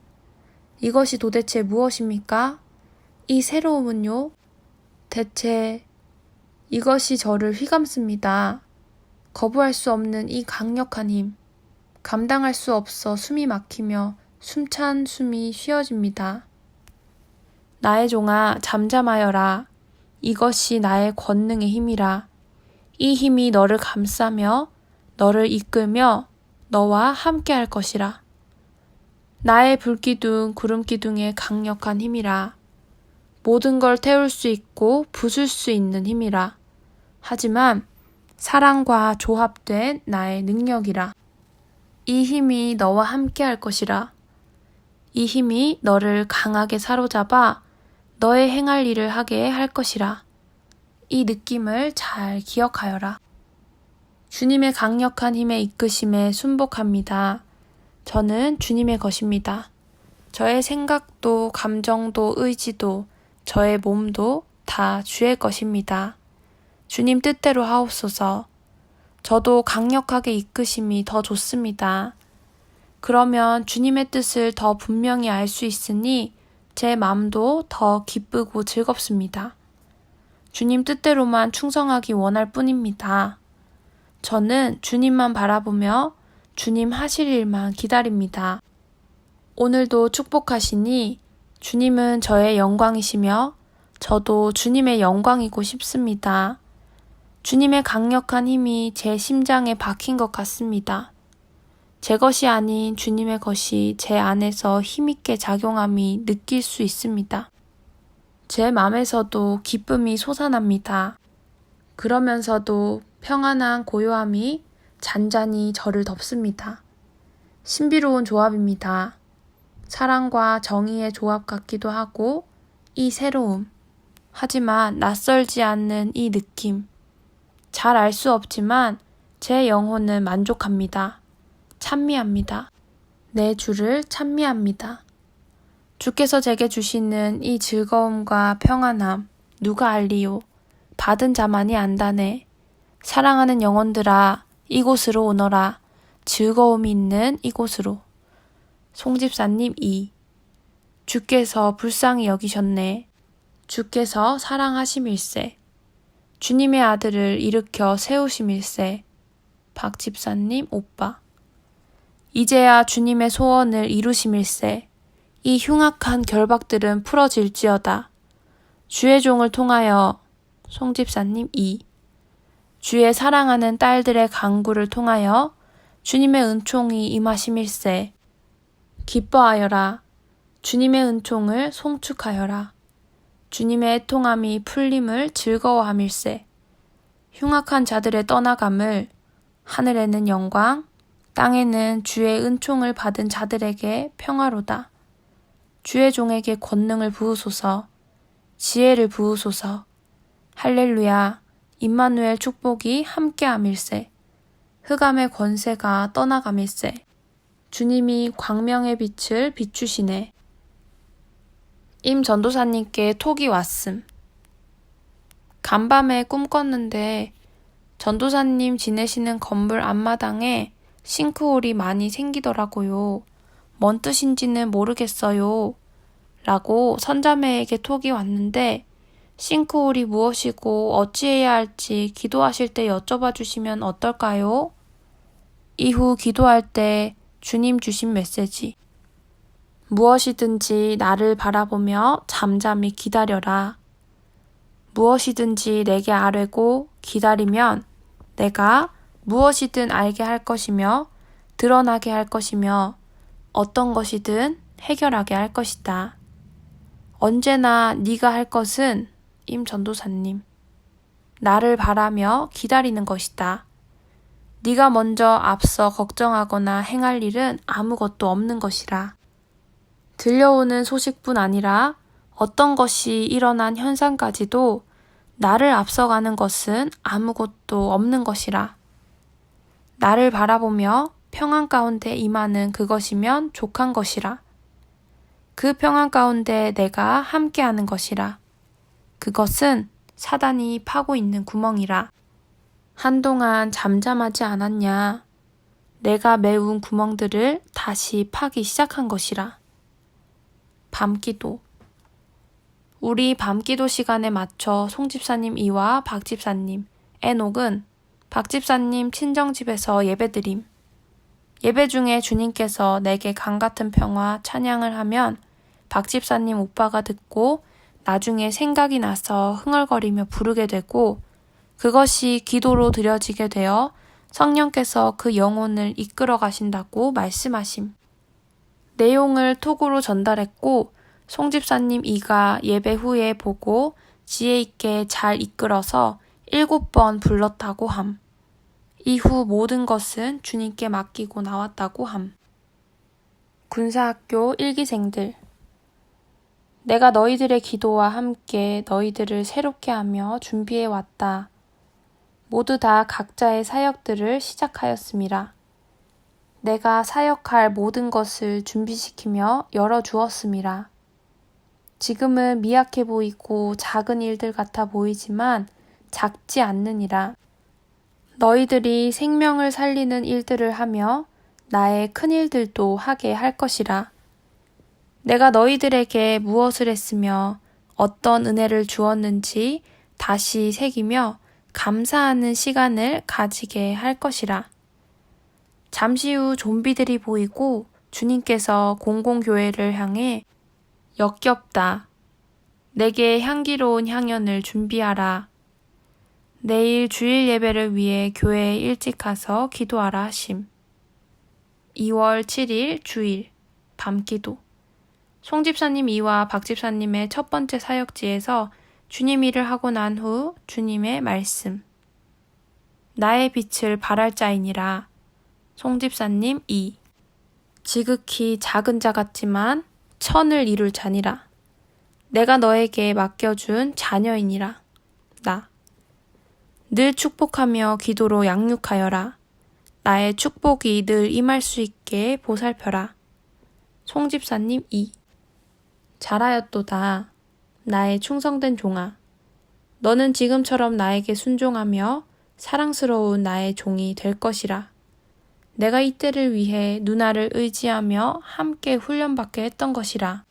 이것이 도대체 무엇입니까? 이 새로움은요? 대체 이것이 저를 휘감습니다. 거부할 수 없는 이 강력한 힘. 감당할 수 없어 숨이 막히며 숨찬 숨이 쉬어집니다. 나의 종아 잠잠하여라. 이것이 나의 권능의 힘이라. 이 힘이 너를 감싸며 너를 이끌며 너와 함께 할 것이라. 나의 불기둥 구름기둥의 강력한 힘이라. 모든 걸 태울 수 있고 부술 수 있는 힘이라. 하지만 사랑과 조합된 나의 능력이라. 이 힘이 너와 함께 할 것이라. 이 힘이 너를 강하게 사로잡아 너의 행할 일을 하게 할 것이라. 이 느낌을 잘 기억하여라. 주님의 강력한 힘의 이끄심에 순복합니다. 저는 주님의 것입니다. 저의 생각도 감정도 의지도 저의 몸도 다 주의 것입니다. 주님 뜻대로 하옵소서. 저도 강력하게 이끄심이 더 좋습니다. 그러면 주님의 뜻을 더 분명히 알 수 있으니 제 마음도 더 기쁘고 즐겁습니다. 주님 뜻대로만 충성하기 원할 뿐입니다. 저는 주님만 바라보며 주님 하실 일만 기다립니다. 오늘도 축복하시니 주님은 저의 영광이시며 저도 주님의 영광이고 싶습니다. 주님의 강력한 힘이 제 심장에 박힌 것 같습니다. 제 것이 아닌 주님의 것이 제 안에서 힘있게 작용함이 느낄 수 있습니다. 제 마음에서도 기쁨이 솟아납니다. 그러면서도 평안한 고요함이 잔잔히 저를 덮습니다. 신비로운 조합입니다. 사랑과 정의의 조합 같기도 하고 이 새로움, 하지만 낯설지 않는 이 느낌. 잘 알 수 없지만 제 영혼은 만족합니다. 찬미합니다. 내 주를 찬미합니다. 주께서 제게 주시는 이 즐거움과 평안함 누가 알리요? 받은 자만이 안다네. 사랑하는 영혼들아 이곳으로 오너라. 즐거움이 있는 이곳으로. 송집사님 2. 주께서 불쌍히 여기셨네. 주께서 사랑하심일세. 주님의 아들을 일으켜 세우심일세. 박 집사님 오빠. 이제야 주님의 소원을 이루심일세. 이 흉악한 결박들은 풀어질지어다. 주의 종을 통하여 송집사님 2. 주의 사랑하는 딸들의 간구를 통하여 주님의 은총이 임하심일세. 기뻐하여라. 주님의 은총을 송축하여라. 주님의 애통함이 풀림을 즐거워함일세. 흉악한 자들의 떠나감을 하늘에는 영광, 땅에는 주의 은총을 받은 자들에게 평화로다. 주의 종에게 권능을 부으소서, 지혜를 부으소서. 할렐루야, 임마누엘 축복이 함께함일세. 흑암의 권세가 떠나감일세. 주님이 광명의 빛을 비추시네. 임 전도사님께 톡이 왔음. 간밤에 꿈 꿨는데 전도사님 지내시는 건물 앞마당에 싱크홀이 많이 생기더라고요. 뭔 뜻인지는 모르겠어요. 라고 선자매에게 톡이 왔는데 싱크홀이 무엇이고 어찌해야 할지 기도하실 때 여쭤봐 주시면 어떨까요? 이후 기도할 때 주님 주신 메시지. 무엇이든지 나를 바라보며 잠잠히 기다려라. 무엇이든지 내게 아뢰고 기다리면 내가 무엇이든 알게 할 것이며 드러나게 할 것이며 어떤 것이든 해결하게 할 것이다. 언제나 네가 할 것은 임 전도사님, 나를 바라며 기다리는 것이다. 네가 먼저 앞서 걱정하거나 행할 일은 아무것도 없는 것이라. 들려오는 소식뿐 아니라 어떤 것이 일어난 현상까지도 나를 앞서가는 것은 아무것도 없는 것이라. 나를 바라보며 평안 가운데 임하는 그것이면 족한 것이라. 그 평안 가운데 내가 함께하는 것이라. 그것은 사단이 파고 있는 구멍이라. 한동안 잠잠하지 않았냐. 내가 메운 구멍들을 다시 파기 시작한 것이라. 밤기도. 우리 밤기도 시간에 맞춰 송집사님 이와 박집사님, 에녹은 박집사님 친정집에서 예배드림. 예배 중에 주님께서 내게 강같은 평화 찬양을 하면 박집사님 오빠가 듣고 나중에 생각이 나서 흥얼거리며 부르게 되고 그것이 기도로 드려지게 되어 성령께서 그 영혼을 이끌어 가신다고 말씀하심. 내용을 톡으로 전달했고 송집사님 이가 예배 후에 보고 지혜 있게 잘 이끌어서 7번 불렀다고 함. 이후 모든 것은 주님께 맡기고 나왔다고 함. 군사학교 1기생들. 내가 너희들의 기도와 함께 너희들을 새롭게 하며 준비해 왔다. 모두 다 각자의 사역들을 시작하였음이라. 내가 사역할 모든 것을 준비시키며 열어주었음이라. 지금은 미약해 보이고 작은 일들 같아 보이지만 작지 않느니라. 너희들이 생명을 살리는 일들을 하며 나의 큰 일들도 하게 할 것이라. 내가 너희들에게 무엇을 했으며 어떤 은혜를 주었는지 다시 새기며 감사하는 시간을 가지게 할 것이라. 잠시 후 좀비들이 보이고 주님께서 공공교회를 향해 역겹다. 내게 향기로운 향연을 준비하라. 내일 주일 예배를 위해 교회에 일찍 가서 기도하라 하심. 2월 7일 주일 밤기도. 송집사님 이와 박집사님의 첫 번째 사역지에서 주님 일을 하고 난 후 주님의 말씀. 나의 빛을 발할 자이니라. 송집사님 2. 지극히 작은 자 같지만 천을 이룰 자니라. 내가 너에게 맡겨준 자녀이니라. 나. 늘 축복하며 기도로 양육하여라. 나의 축복이 늘 임할 수 있게 보살펴라. 송집사님 2. 잘하였도다. 나의 충성된 종아. 너는 지금처럼 나에게 순종하며 사랑스러운 나의 종이 될 것이라. 내가 이때를 위해 누나를 의지하며 함께 훈련받게 했던 것이라.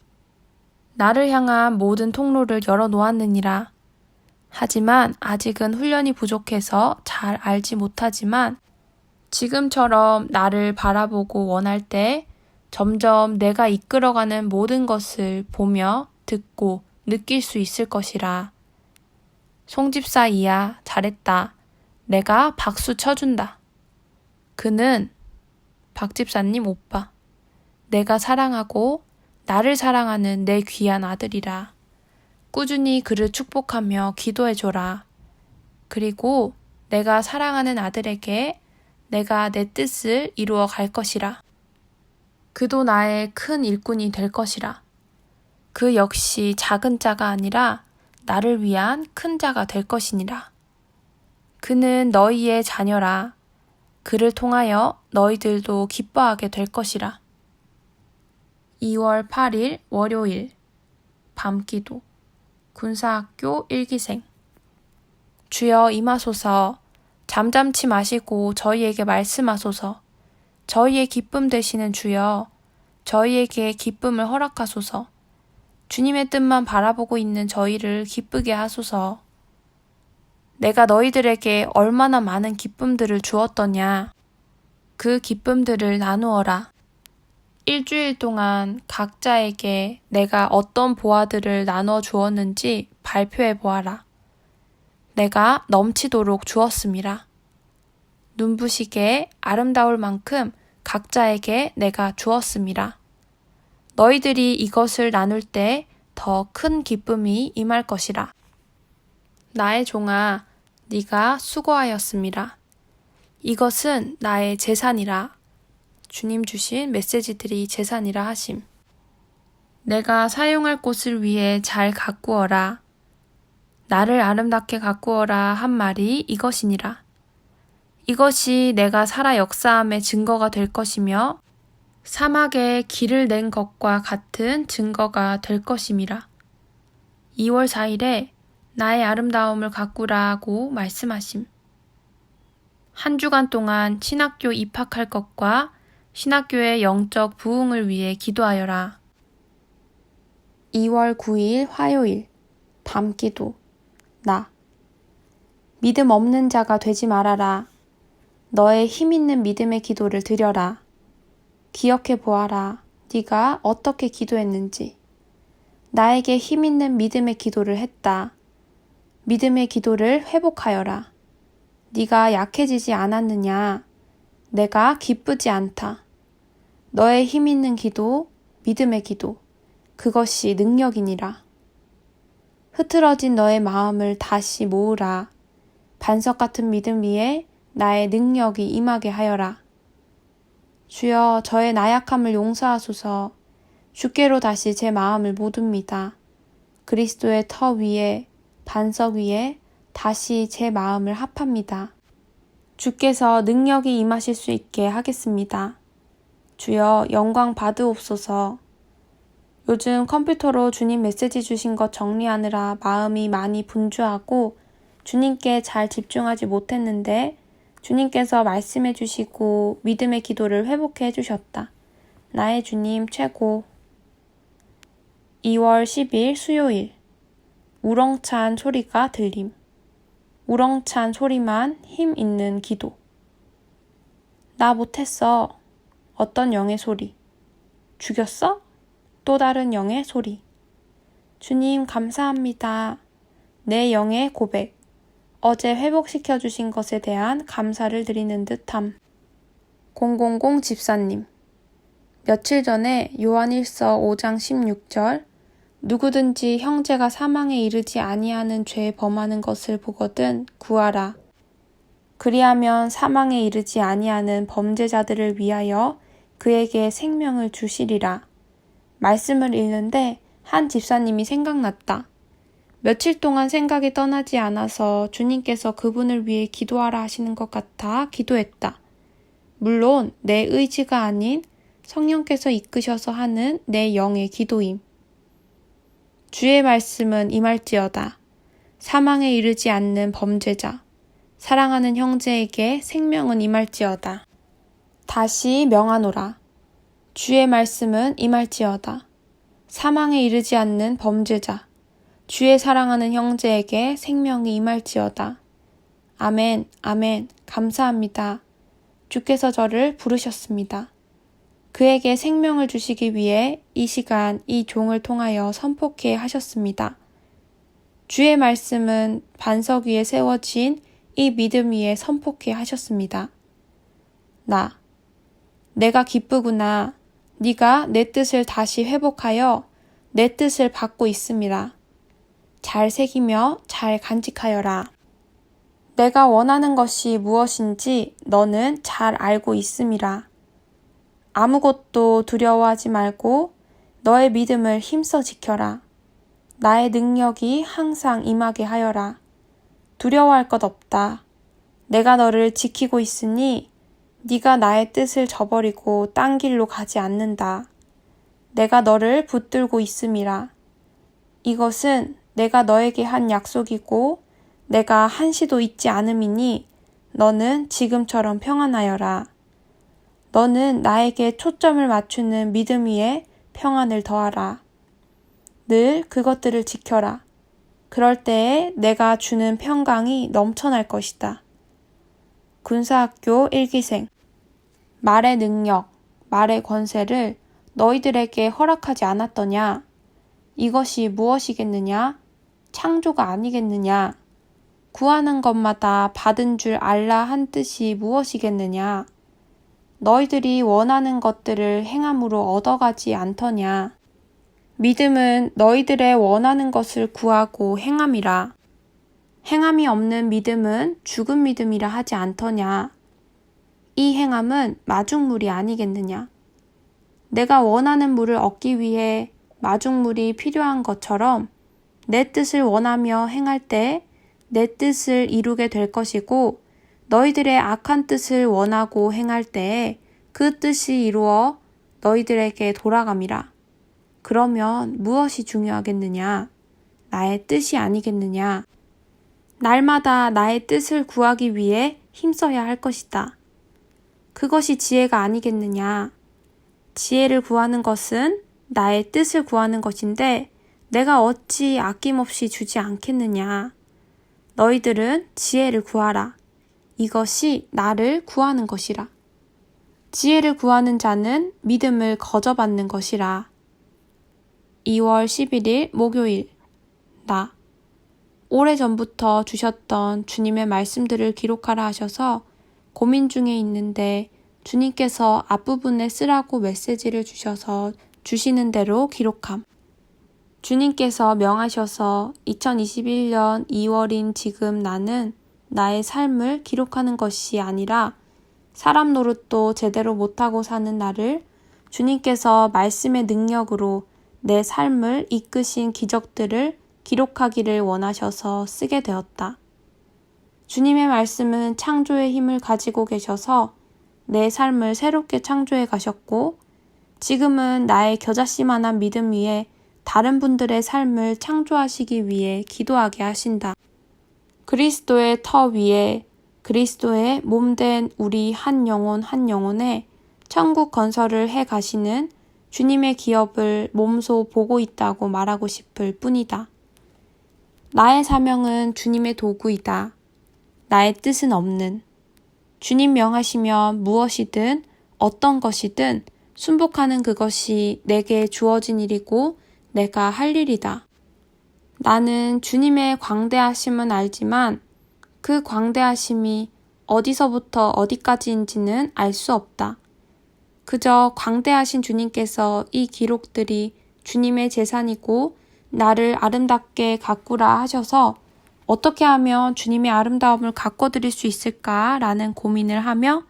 나를 향한 모든 통로를 열어놓았느니라. 하지만 아직은 훈련이 부족해서 잘 알지 못하지만 지금처럼 나를 바라보고 원할 때 점점 내가 이끌어가는 모든 것을 보며 듣고 느낄 수 있을 것이라. 송집사 이야, 잘했다. 내가 박수 쳐준다. 그는 박집사님 오빠, 내가 사랑하고 나를 사랑하는 내 귀한 아들이라. 꾸준히 그를 축복하며 기도해줘라. 그리고 내가 사랑하는 아들에게 내가 내 뜻을 이루어 갈 것이라. 그도 나의 큰 일꾼이 될 것이라. 그 역시 작은 자가 아니라 나를 위한 큰 자가 될 것이니라. 그는 너희의 자녀라. 그를 통하여 너희들도 기뻐하게 될 것이라. 2월 8일 월요일 밤기도 군사학교 1기생. 주여 임하소서. 잠잠치 마시고 저희에게 말씀하소서. 저희의 기쁨 되시는 주여, 저희에게 기쁨을 허락하소서. 주님의 뜻만 바라보고 있는 저희를 기쁘게 하소서. 내가 너희들에게 얼마나 많은 기쁨들을 주었더냐. 그 기쁨들을 나누어라. 일주일 동안 각자에게 내가 어떤 보화들을 나눠 주었는지 발표해 보아라. 내가 넘치도록 주었음이라. 눈부시게 아름다울 만큼 각자에게 내가 주었음이라. 너희들이 이것을 나눌 때 더 큰 기쁨이 임할 것이라. 나의 종아, 네가 수고하였음이라. 이것은 나의 재산이라. 주님 주신 메시지들이 재산이라 하심. 내가 사용할 곳을 위해 잘 가꾸어라. 나를 아름답게 가꾸어라 한 말이 이것이니라. 이것이 내가 살아 역사함의 증거가 될 것이며 사막에 길을 낸 것과 같은 증거가 될 것임이라. 2월 4일에 나의 아름다움을 가꾸라고 말씀하심. 한 주간 동안 신학교 입학할 것과 신학교의 영적 부흥을 위해 기도하여라. 2월 9일 화요일 밤기도. 나. 믿음 없는 자가 되지 말아라. 너의 힘 있는 믿음의 기도를 드려라. 기억해 보아라. 네가 어떻게 기도했는지. 나에게 힘 있는 믿음의 기도를 했다. 믿음의 기도를 회복하여라. 네가 약해지지 않았느냐. 내가 기쁘지 않다. 너의 힘 있는 기도, 믿음의 기도, 그것이 능력이니라. 흐트러진 너의 마음을 다시 모으라. 반석 같은 믿음 위에 나의 능력이 임하게 하여라. 주여, 저의 나약함을 용서하소서. 주께로 다시 제 마음을 모둡니다. 그리스도의 터 위에, 반석 위에 다시 제 마음을 합합니다. 주께서 능력이 임하실 수 있게 하겠습니다. 주여, 영광 받으옵소서. 요즘 컴퓨터로 주님 메시지 주신 것 정리하느라 마음이 많이 분주하고 주님께 잘 집중하지 못했는데 주님께서 말씀해 주시고 믿음의 기도를 회복해 주셨다. 나의 주님 최고. 2월 10일 수요일. 우렁찬 소리가 들림. 우렁찬 소리만 힘 있는 기도. 나 못했어. 어떤 영의 소리. 죽였어? 또 다른 영의 소리. 주님 감사합니다. 내 영의 고백. 어제 회복시켜 주신 것에 대한 감사를 드리는 듯함. 000 집사님. 며칠 전에 요한일서 5장 16절 누구든지 형제가 사망에 이르지 아니하는 죄 범하는 것을 보거든 구하라. 그리하면 사망에 이르지 아니하는 범죄자들을 위하여 그에게 생명을 주시리라. 말씀을 읽는데 한 집사님이 생각났다. 며칠 동안 생각이 떠나지 않아서 주님께서 그분을 위해 기도하라 하시는 것 같아 기도했다. 물론 내 의지가 아닌 성령께서 이끄셔서 하는 내 영의 기도임. 주의 말씀은 임할지어다. 사망에 이르지 않는 범죄자, 사랑하는 형제에게 생명은 임할지어다. 다시 명하노라. 주의 말씀은 임할지어다. 사망에 이르지 않는 범죄자, 주의 사랑하는 형제에게 생명이 임할지어다. 아멘, 아멘, 감사합니다. 주께서 저를 부르셨습니다. 그에게 생명을 주시기 위해 이 시간 이 종을 통하여 선포케 하셨습니다. 주의 말씀은 반석 위에 세워진 이 믿음 위에 선포케 하셨습니다. 내가 기쁘구나. 네가 내 뜻을 다시 회복하여 내 뜻을 받고 있음이라. 잘 새기며 잘 간직하여라. 내가 원하는 것이 무엇인지 너는 잘 알고 있음이라. 아무것도 두려워하지 말고 너의 믿음을 힘써 지켜라. 나의 능력이 항상 임하게 하여라. 두려워할 것 없다. 내가 너를 지키고 있으니 네가 나의 뜻을 저버리고 딴 길로 가지 않는다. 내가 너를 붙들고 있음이라. 이것은 내가 너에게 한 약속이고 내가 한시도 잊지 않음이니 너는 지금처럼 평안하여라. 너는 나에게 초점을 맞추는 믿음 위에 평안을 더하라. 늘 그것들을 지켜라. 그럴 때에 내가 주는 평강이 넘쳐날 것이다. 군사학교 1기생. 말의 능력, 말의 권세를 너희들에게 허락하지 않았더냐? 이것이 무엇이겠느냐? 창조가 아니겠느냐? 구하는 것마다 받은 줄 알라 한 뜻이 무엇이겠느냐? 너희들이 원하는 것들을 행함으로 얻어가지 않더냐? 믿음은 너희들의 원하는 것을 구하고 행함이라. 행함이 없는 믿음은 죽은 믿음이라 하지 않더냐? 이 행함은 마중물이 아니겠느냐? 내가 원하는 물을 얻기 위해 마중물이 필요한 것처럼 내 뜻을 원하며 행할 때 내 뜻을 이루게 될 것이고 너희들의 악한 뜻을 원하고 행할 때에 그 뜻이 이루어 너희들에게 돌아감이라. 그러면 무엇이 중요하겠느냐? 나의 뜻이 아니겠느냐? 날마다 나의 뜻을 구하기 위해 힘써야 할 것이다. 그것이 지혜가 아니겠느냐? 지혜를 구하는 것은 나의 뜻을 구하는 것인데 내가 어찌 아낌없이 주지 않겠느냐? 너희들은 지혜를 구하라. 이것이 나를 구하는 것이라. 지혜를 구하는 자는 믿음을 거저받는 것이라. 2월 11일 목요일. 오래전부터 주셨던 주님의 말씀들을 기록하라 하셔서 고민 중에 있는데 주님께서 앞부분에 쓰라고 메시지를 주셔서 주시는 대로 기록함. 주님께서 명하셔서 2021년 2월인 지금 나는 나의 삶을 기록하는 것이 아니라 사람 노릇도 제대로 못하고 사는 나를 주님께서 말씀의 능력으로 내 삶을 이끄신 기적들을 기록하기를 원하셔서 쓰게 되었다. 주님의 말씀은 창조의 힘을 가지고 계셔서 내 삶을 새롭게 창조해 가셨고 지금은 나의 겨자씨만한 믿음 위에 다른 분들의 삶을 창조하시기 위해 기도하게 하신다. 그리스도의 터 위에 그리스도의 몸된 우리 한 영혼 한 영혼에 천국 건설을 해 가시는 주님의 기업을 몸소 보고 있다고 말하고 싶을 뿐이다. 나의 사명은 주님의 도구이다. 나의 뜻은 없는. 주님 명하시면 무엇이든 어떤 것이든 순복하는 그것이 내게 주어진 일이고 내가 할 일이다. 나는 주님의 광대하심은 알지만 그 광대하심이 어디서부터 어디까지인지는 알 수 없다. 그저 광대하신 주님께서 이 기록들이 주님의 재산이고 나를 아름답게 가꾸라 하셔서 어떻게 하면 주님의 아름다움을 가꿔드릴 수 있을까라는 고민을 하며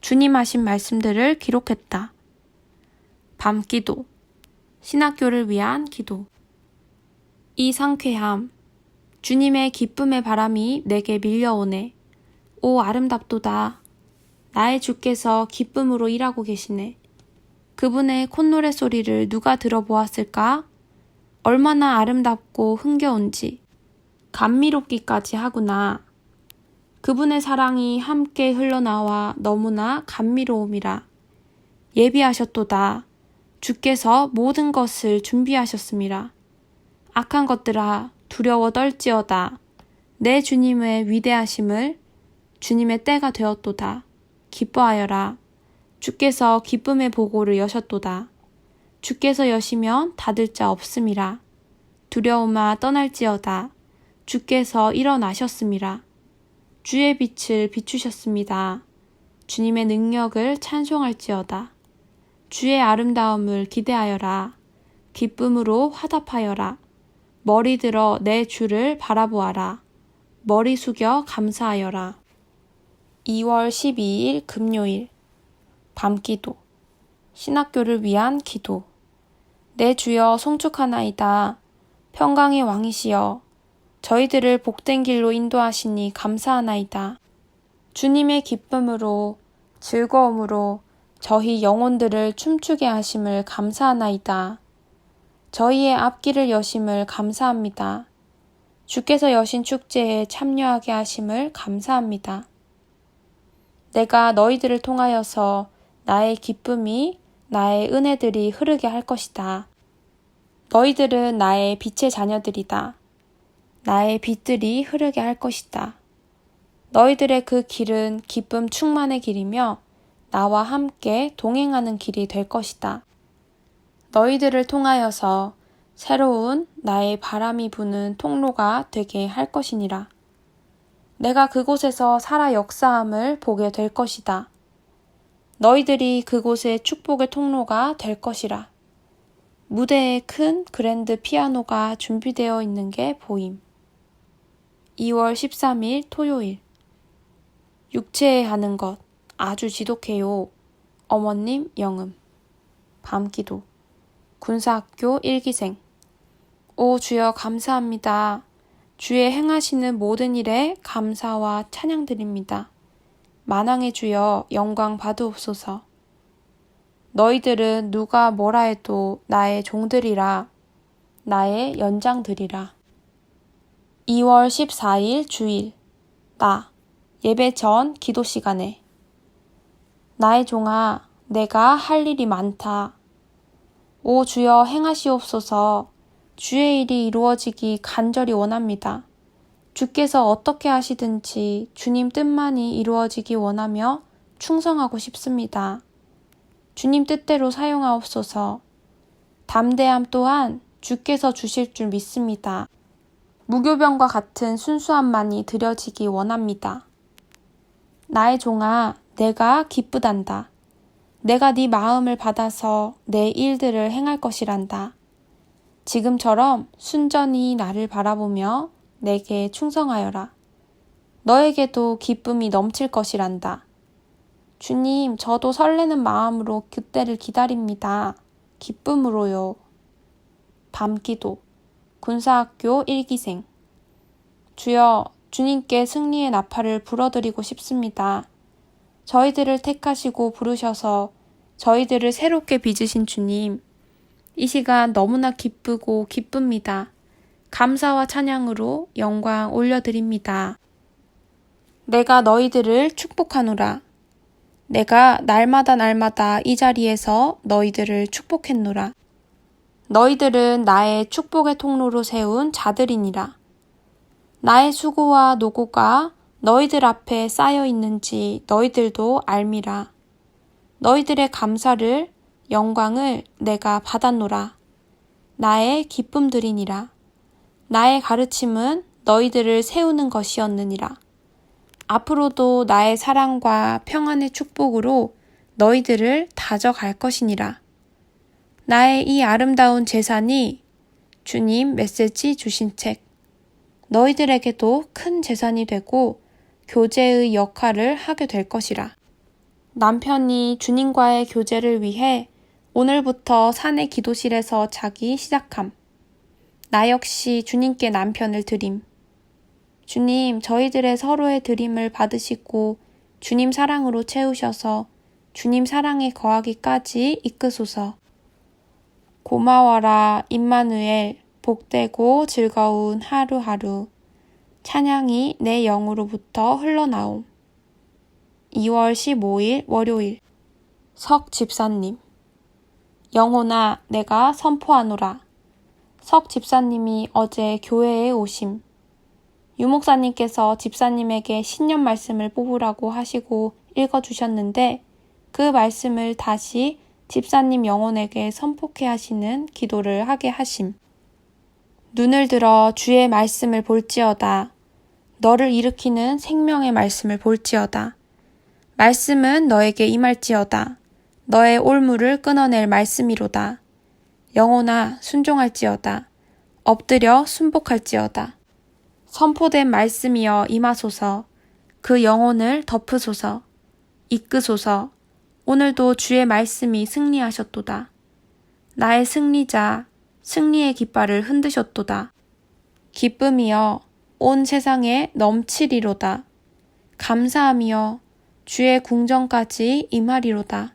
주님 하신 말씀들을 기록했다. 밤기도, 신학교를 위한 기도. 이 상쾌함, 주님의 기쁨의 바람이 내게 밀려오네. 오 아름답도다. 나의 주께서 기쁨으로 일하고 계시네. 그분의 콧노래 소리를 누가 들어보았을까? 얼마나 아름답고 흥겨운지. 감미롭기까지 하구나. 그분의 사랑이 함께 흘러나와 너무나 감미로움이라. 예비하셨도다. 주께서 모든 것을 준비하셨음이라. 악한 것들아 두려워 떨지어다. 내 주님의 위대하심을 주님의 때가 되었도다. 기뻐하여라. 주께서 기쁨의 보고를 여셨도다. 주께서 여시면 닫을 자 없음이라. 두려움아 떠날지어다. 주께서 일어나셨음이라. 주의 빛을 비추셨습니다. 주님의 능력을 찬송할지어다. 주의 아름다움을 기대하여라. 기쁨으로 화답하여라. 머리 들어 내 주를 바라보아라. 머리 숙여 감사하여라. 2월 12일 금요일 밤기도. 신학교를 위한 기도. 내 주여 송축하나이다. 평강의 왕이시여 저희들을 복된 길로 인도하시니 감사하나이다. 주님의 기쁨으로 즐거움으로 저희 영혼들을 춤추게 하심을 감사하나이다. 저희의 앞길을 여심을 감사합니다. 주께서 여신 축제에 참여하게 하심을 감사합니다. 내가 너희들을 통하여서 나의 기쁨이 나의 은혜들이 흐르게 할 것이다. 너희들은 나의 빛의 자녀들이다. 나의 빛들이 흐르게 할 것이다. 너희들의 그 길은 기쁨 충만의 길이며 나와 함께 동행하는 길이 될 것이다. 너희들을 통하여서 새로운 나의 바람이 부는 통로가 되게 할 것이니라. 내가 그곳에서 살아 역사함을 보게 될 것이다. 너희들이 그곳의 축복의 통로가 될 것이라. 무대에 큰 그랜드 피아노가 준비되어 있는 게 보임. 2월 13일 토요일. 육체에 하는 것 아주 지독해요. 어머님 영음. 밤기도. 군사학교 1기생. 오 주여 감사합니다. 주의 행하시는 모든 일에 감사와 찬양드립니다. 만왕의 주여 영광 받으옵소서. 너희들은 누가 뭐라 해도 나의 종들이라. 나의 연장들이라. 2월 14일 주일. 나. 예배 전 기도 시간에. 나의 종아, 내가 할 일이 많다. 오 주여 행하시옵소서. 주의 일이 이루어지기 간절히 원합니다. 주께서 어떻게 하시든지 주님 뜻만이 이루어지기 원하며 충성하고 싶습니다. 주님 뜻대로 사용하옵소서. 담대함 또한 주께서 주실 줄 믿습니다. 무교병과 같은 순수함만이 드려지기 원합니다. 나의 종아, 내가 기쁘단다. 내가 네 마음을 받아서 내 일들을 행할 것이란다. 지금처럼 순전히 나를 바라보며 내게 충성하여라. 너에게도 기쁨이 넘칠 것이란다. 주님, 저도 설레는 마음으로 그때를 기다립니다. 기쁨으로요. 밤기도. 군사학교 1기생. 주여, 주님께 승리의 나팔을 불어드리고 싶습니다. 저희들을 택하시고 부르셔서 저희들을 새롭게 빚으신 주님, 이 시간 너무나 기쁘고 기쁩니다. 감사와 찬양으로 영광 올려드립니다. 내가 너희들을 축복하노라. 내가 날마다 이 자리에서 너희들을 축복했노라. 너희들은 나의 축복의 통로로 세운 자들이니라. 나의 수고와 노고가 너희들 앞에 쌓여 있는지 너희들도 알미라. 너희들의 감사를 영광을 내가 받았노라. 나의 기쁨들이니라. 나의 가르침은 너희들을 세우는 것이었느니라. 앞으로도 나의 사랑과 평안의 축복으로 너희들을 다져갈 것이니라. 나의 이 아름다운 재산이 주님 메시지 주신 책, 너희들에게도 큰 재산이 되고 교제의 역할을 하게 될 것이라. 남편이 주님과의 교제를 위해 오늘부터 사내 기도실에서 자기 시작함. 나 역시 주님께 남편을 드림. 주님, 저희들의 서로의 드림을 받으시고 주님 사랑으로 채우셔서 주님 사랑에 거하기까지 이끄소서. 고마워라 임마누엘, 복되고 즐거운 하루하루. 찬양이 내 영으로부터 흘러나옴. 2월 15일 월요일. 석 집사님. 영혼아, 내가 선포하노라. 석 집사님이 어제 교회에 오심. 유목사님께서 집사님에게 신년 말씀을 뽑으라고 하시고 읽어주셨는데 그 말씀을 다시 집사님 영혼에게 선포케 하시는 기도를 하게 하심. 눈을 들어 주의 말씀을 볼지어다. 너를 일으키는 생명의 말씀을 볼지어다. 말씀은 너에게 임할지어다. 너의 올무를 끊어낼 말씀이로다. 영혼아 순종할지어다. 엎드려 순복할지어다. 선포된 말씀이여 임하소서. 그 영혼을 덮으소서. 이끄소서. 오늘도 주의 말씀이 승리하셨도다. 나의 승리자, 승리의 깃발을 흔드셨도다. 기쁨이여 온 세상에 넘치리로다. 감사함이여 주의 궁정까지 임하리로다.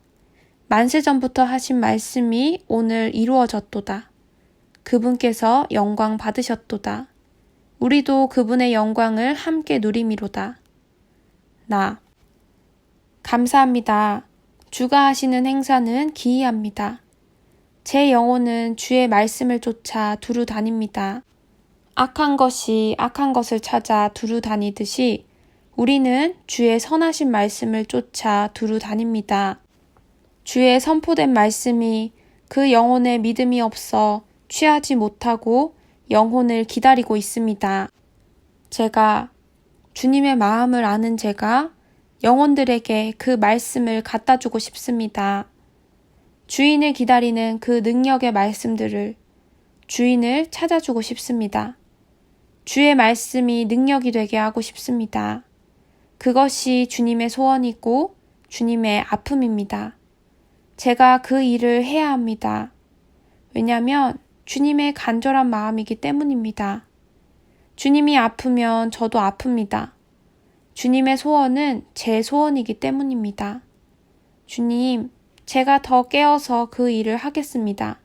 만세전부터 하신 말씀이 오늘 이루어졌도다. 그분께서 영광 받으셨도다. 우리도 그분의 영광을 함께 누리미로다. 나 감사합니다. 주가 하시는 행사는 기이합니다. 제 영혼은 주의 말씀을 쫓아 두루 다닙니다. 악한 것이 악한 것을 찾아 두루 다니듯이 우리는 주의 선하신 말씀을 쫓아 두루 다닙니다. 주의 선포된 말씀이 그 영혼의 믿음이 없어 취하지 못하고 영혼을 기다리고 있습니다. 제가 주님의 마음을 아는 제가 영혼들에게 그 말씀을 갖다 주고 싶습니다. 주인을 기다리는 그 능력의 말씀들을 주인을 찾아주고 싶습니다. 주의 말씀이 능력이 되게 하고 싶습니다. 그것이 주님의 소원이고 주님의 아픔입니다. 제가 그 일을 해야 합니다. 왜냐하면 주님의 간절한 마음이기 때문입니다. 주님이 아프면 저도 아픕니다. 주님의 소원은 제 소원이기 때문입니다. 주님, 제가 더 깨어서 그 일을 하겠습니다.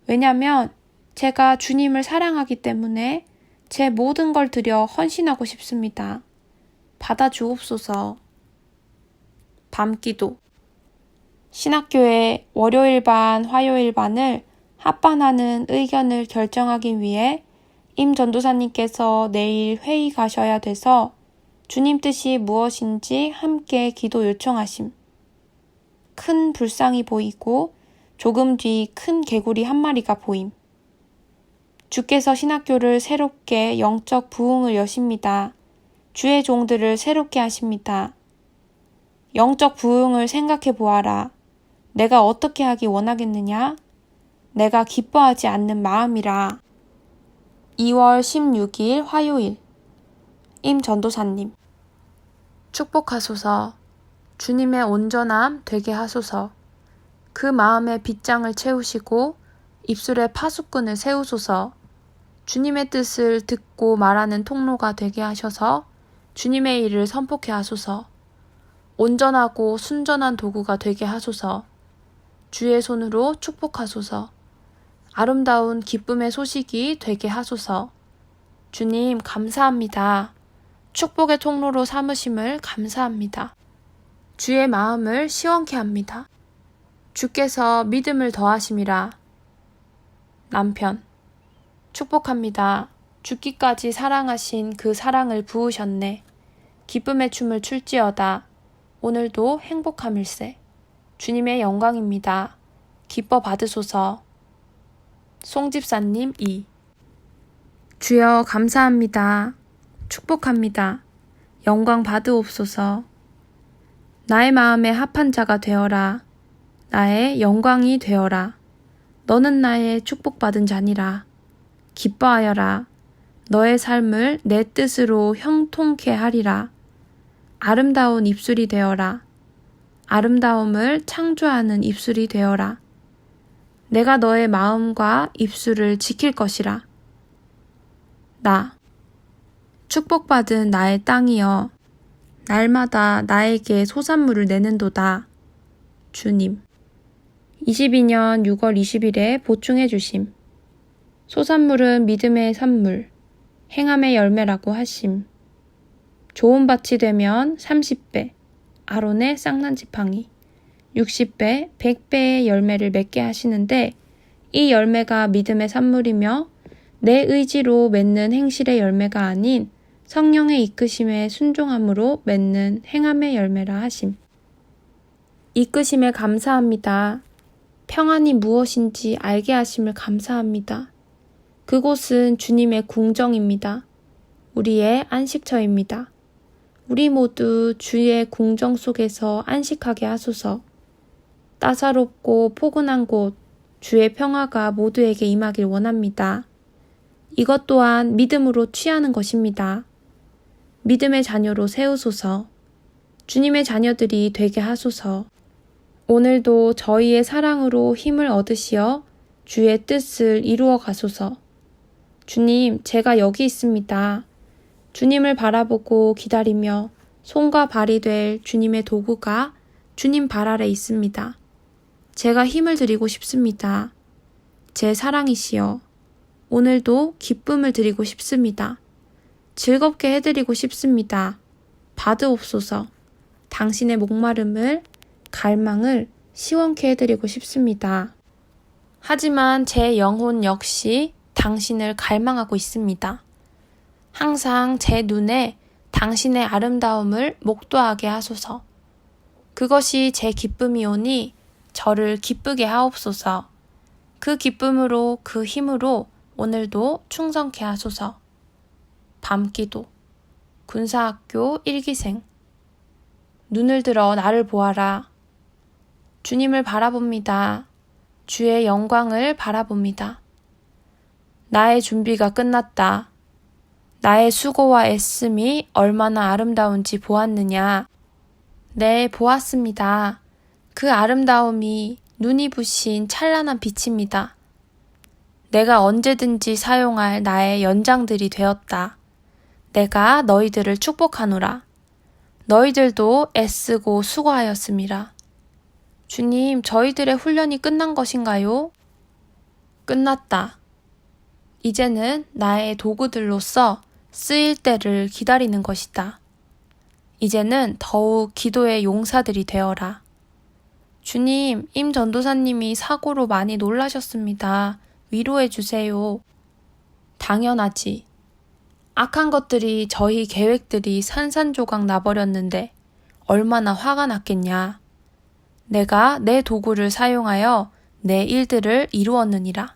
왜냐하면 제가 주님을 사랑하기 때문에 제 모든 걸 들여 헌신하고 싶습니다. 받아주옵소서. 밤기도. 신학교의 월요일 반, 화요일 반을 합반하는 의견을 결정하기 위해 임 전도사님께서 내일 회의 가셔야 돼서 주님 뜻이 무엇인지 함께 기도 요청하심. 큰 불상이 보이고 조금 뒤 큰 개구리 한 마리가 보임. 주께서 신학교를 새롭게 영적 부흥을 여십니다. 주의 종들을 새롭게 하십니다. 영적 부흥을 생각해 보아라. 내가 어떻게 하기 원하겠느냐? 내가 기뻐하지 않는 마음이라. 2월 16일 화요일. 임 전도사님. 축복하소서. 주님의 온전함 되게 하소서. 그 마음의 빗장을 채우시고 입술에 파수꾼을 세우소서. 주님의 뜻을 듣고 말하는 통로가 되게 하셔서 주님의 일을 선포케 하소서. 온전하고 순전한 도구가 되게 하소서. 주의 손으로 축복하소서. 아름다운 기쁨의 소식이 되게 하소서. 주님 감사합니다. 축복의 통로로 삼으심을 감사합니다. 주의 마음을 시원케 합니다. 주께서 믿음을 더하심이라. 남편. 축복합니다. 죽기까지 사랑하신 그 사랑을 부으셨네. 기쁨의 춤을 출지어다. 오늘도 행복함일세. 주님의 영광입니다. 기뻐 받으소서. 송집사님 2. 주여 감사합니다. 축복합니다. 영광 받으옵소서. 나의 마음에 합한 자가 되어라. 나의 영광이 되어라. 너는 나의 축복받은 자니라. 기뻐하여라. 너의 삶을 내 뜻으로 형통케 하리라. 아름다운 입술이 되어라. 아름다움을 창조하는 입술이 되어라. 내가 너의 마음과 입술을 지킬 것이라. 나. 축복받은 나의 땅이여. 날마다 나에게 소산물을 내는도다. 주님. 22년 6월 20일에 보충해 주심. 소산물은 믿음의 산물, 행함의 열매라고 하심. 좋은 밭이 되면 30배, 아론의 쌍난 지팡이, 60배, 100배의 열매를 맺게 하시는데 이 열매가 믿음의 산물이며 내 의지로 맺는 행실의 열매가 아닌 성령의 이끄심에 순종함으로 맺는 행함의 열매라 하심. 이끄심에 감사합니다. 평안이 무엇인지 알게 하심을 감사합니다. 그곳은 주님의 궁정입니다. 우리의 안식처입니다. 우리 모두 주의 궁정 속에서 안식하게 하소서. 따사롭고 포근한 곳, 주의 평화가 모두에게 임하길 원합니다. 이것 또한 믿음으로 취하는 것입니다. 믿음의 자녀로 세우소서. 주님의 자녀들이 되게 하소서. 오늘도 저희의 사랑으로 힘을 얻으시어 주의 뜻을 이루어 가소서. 주님, 제가 여기 있습니다. 주님을 바라보고 기다리며 손과 발이 될 주님의 도구가 주님 발 아래 있습니다. 제가 힘을 드리고 싶습니다. 제 사랑이시여, 오늘도 기쁨을 드리고 싶습니다. 즐겁게 해드리고 싶습니다. 받으옵소서. 당신의 목마름을, 갈망을 시원케 해드리고 싶습니다. 하지만 제 영혼 역시 당신을 갈망하고 있습니다. 항상 제 눈에 당신의 아름다움을 목도하게 하소서. 그것이 제 기쁨이오니 저를 기쁘게 하옵소서. 그 기쁨으로 그 힘으로 오늘도 충성케 하소서. 밤기도 군사학교 1기생 눈을 들어 나를 보아라. 주님을 바라봅니다. 주의 영광을 바라봅니다. 나의 준비가 끝났다. 나의 수고와 애씀이 얼마나 아름다운지 보았느냐. 네, 보았습니다. 그 아름다움이 눈이 부신 찬란한 빛입니다. 내가 언제든지 사용할 나의 연장들이 되었다. 내가 너희들을 축복하노라. 너희들도 애쓰고 수고하였음이라. 주님, 저희들의 훈련이 끝난 것인가요? 끝났다. 이제는 나의 도구들로서 쓰일 때를 기다리는 것이다. 이제는 더욱 기도의 용사들이 되어라. 주님, 임 전도사님이 사고로 많이 놀라셨습니다. 위로해 주세요. 당연하지. 악한 것들이 저희 계획들이 산산조각 나버렸는데 얼마나 화가 났겠냐. 내가 내 도구를 사용하여 내 일들을 이루었느니라.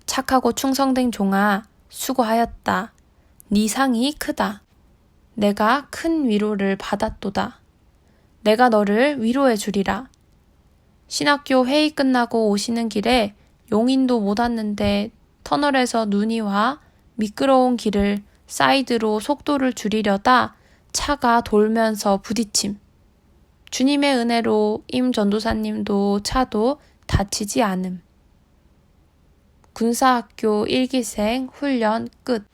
착하고 충성된 종아, 수고하였다. 네 상이 크다. 내가 큰 위로를 받았도다. 내가 너를 위로해 주리라. 신학교 회의 끝나고 오시는 길에 용인도 못 왔는데 터널에서 눈이 와 미끄러운 길을 사이드로 속도를 줄이려다 차가 돌면서 부딪힘. 주님의 은혜로 임 전도사님도 차도 다치지 않음. 군사학교 1기생 훈련 끝.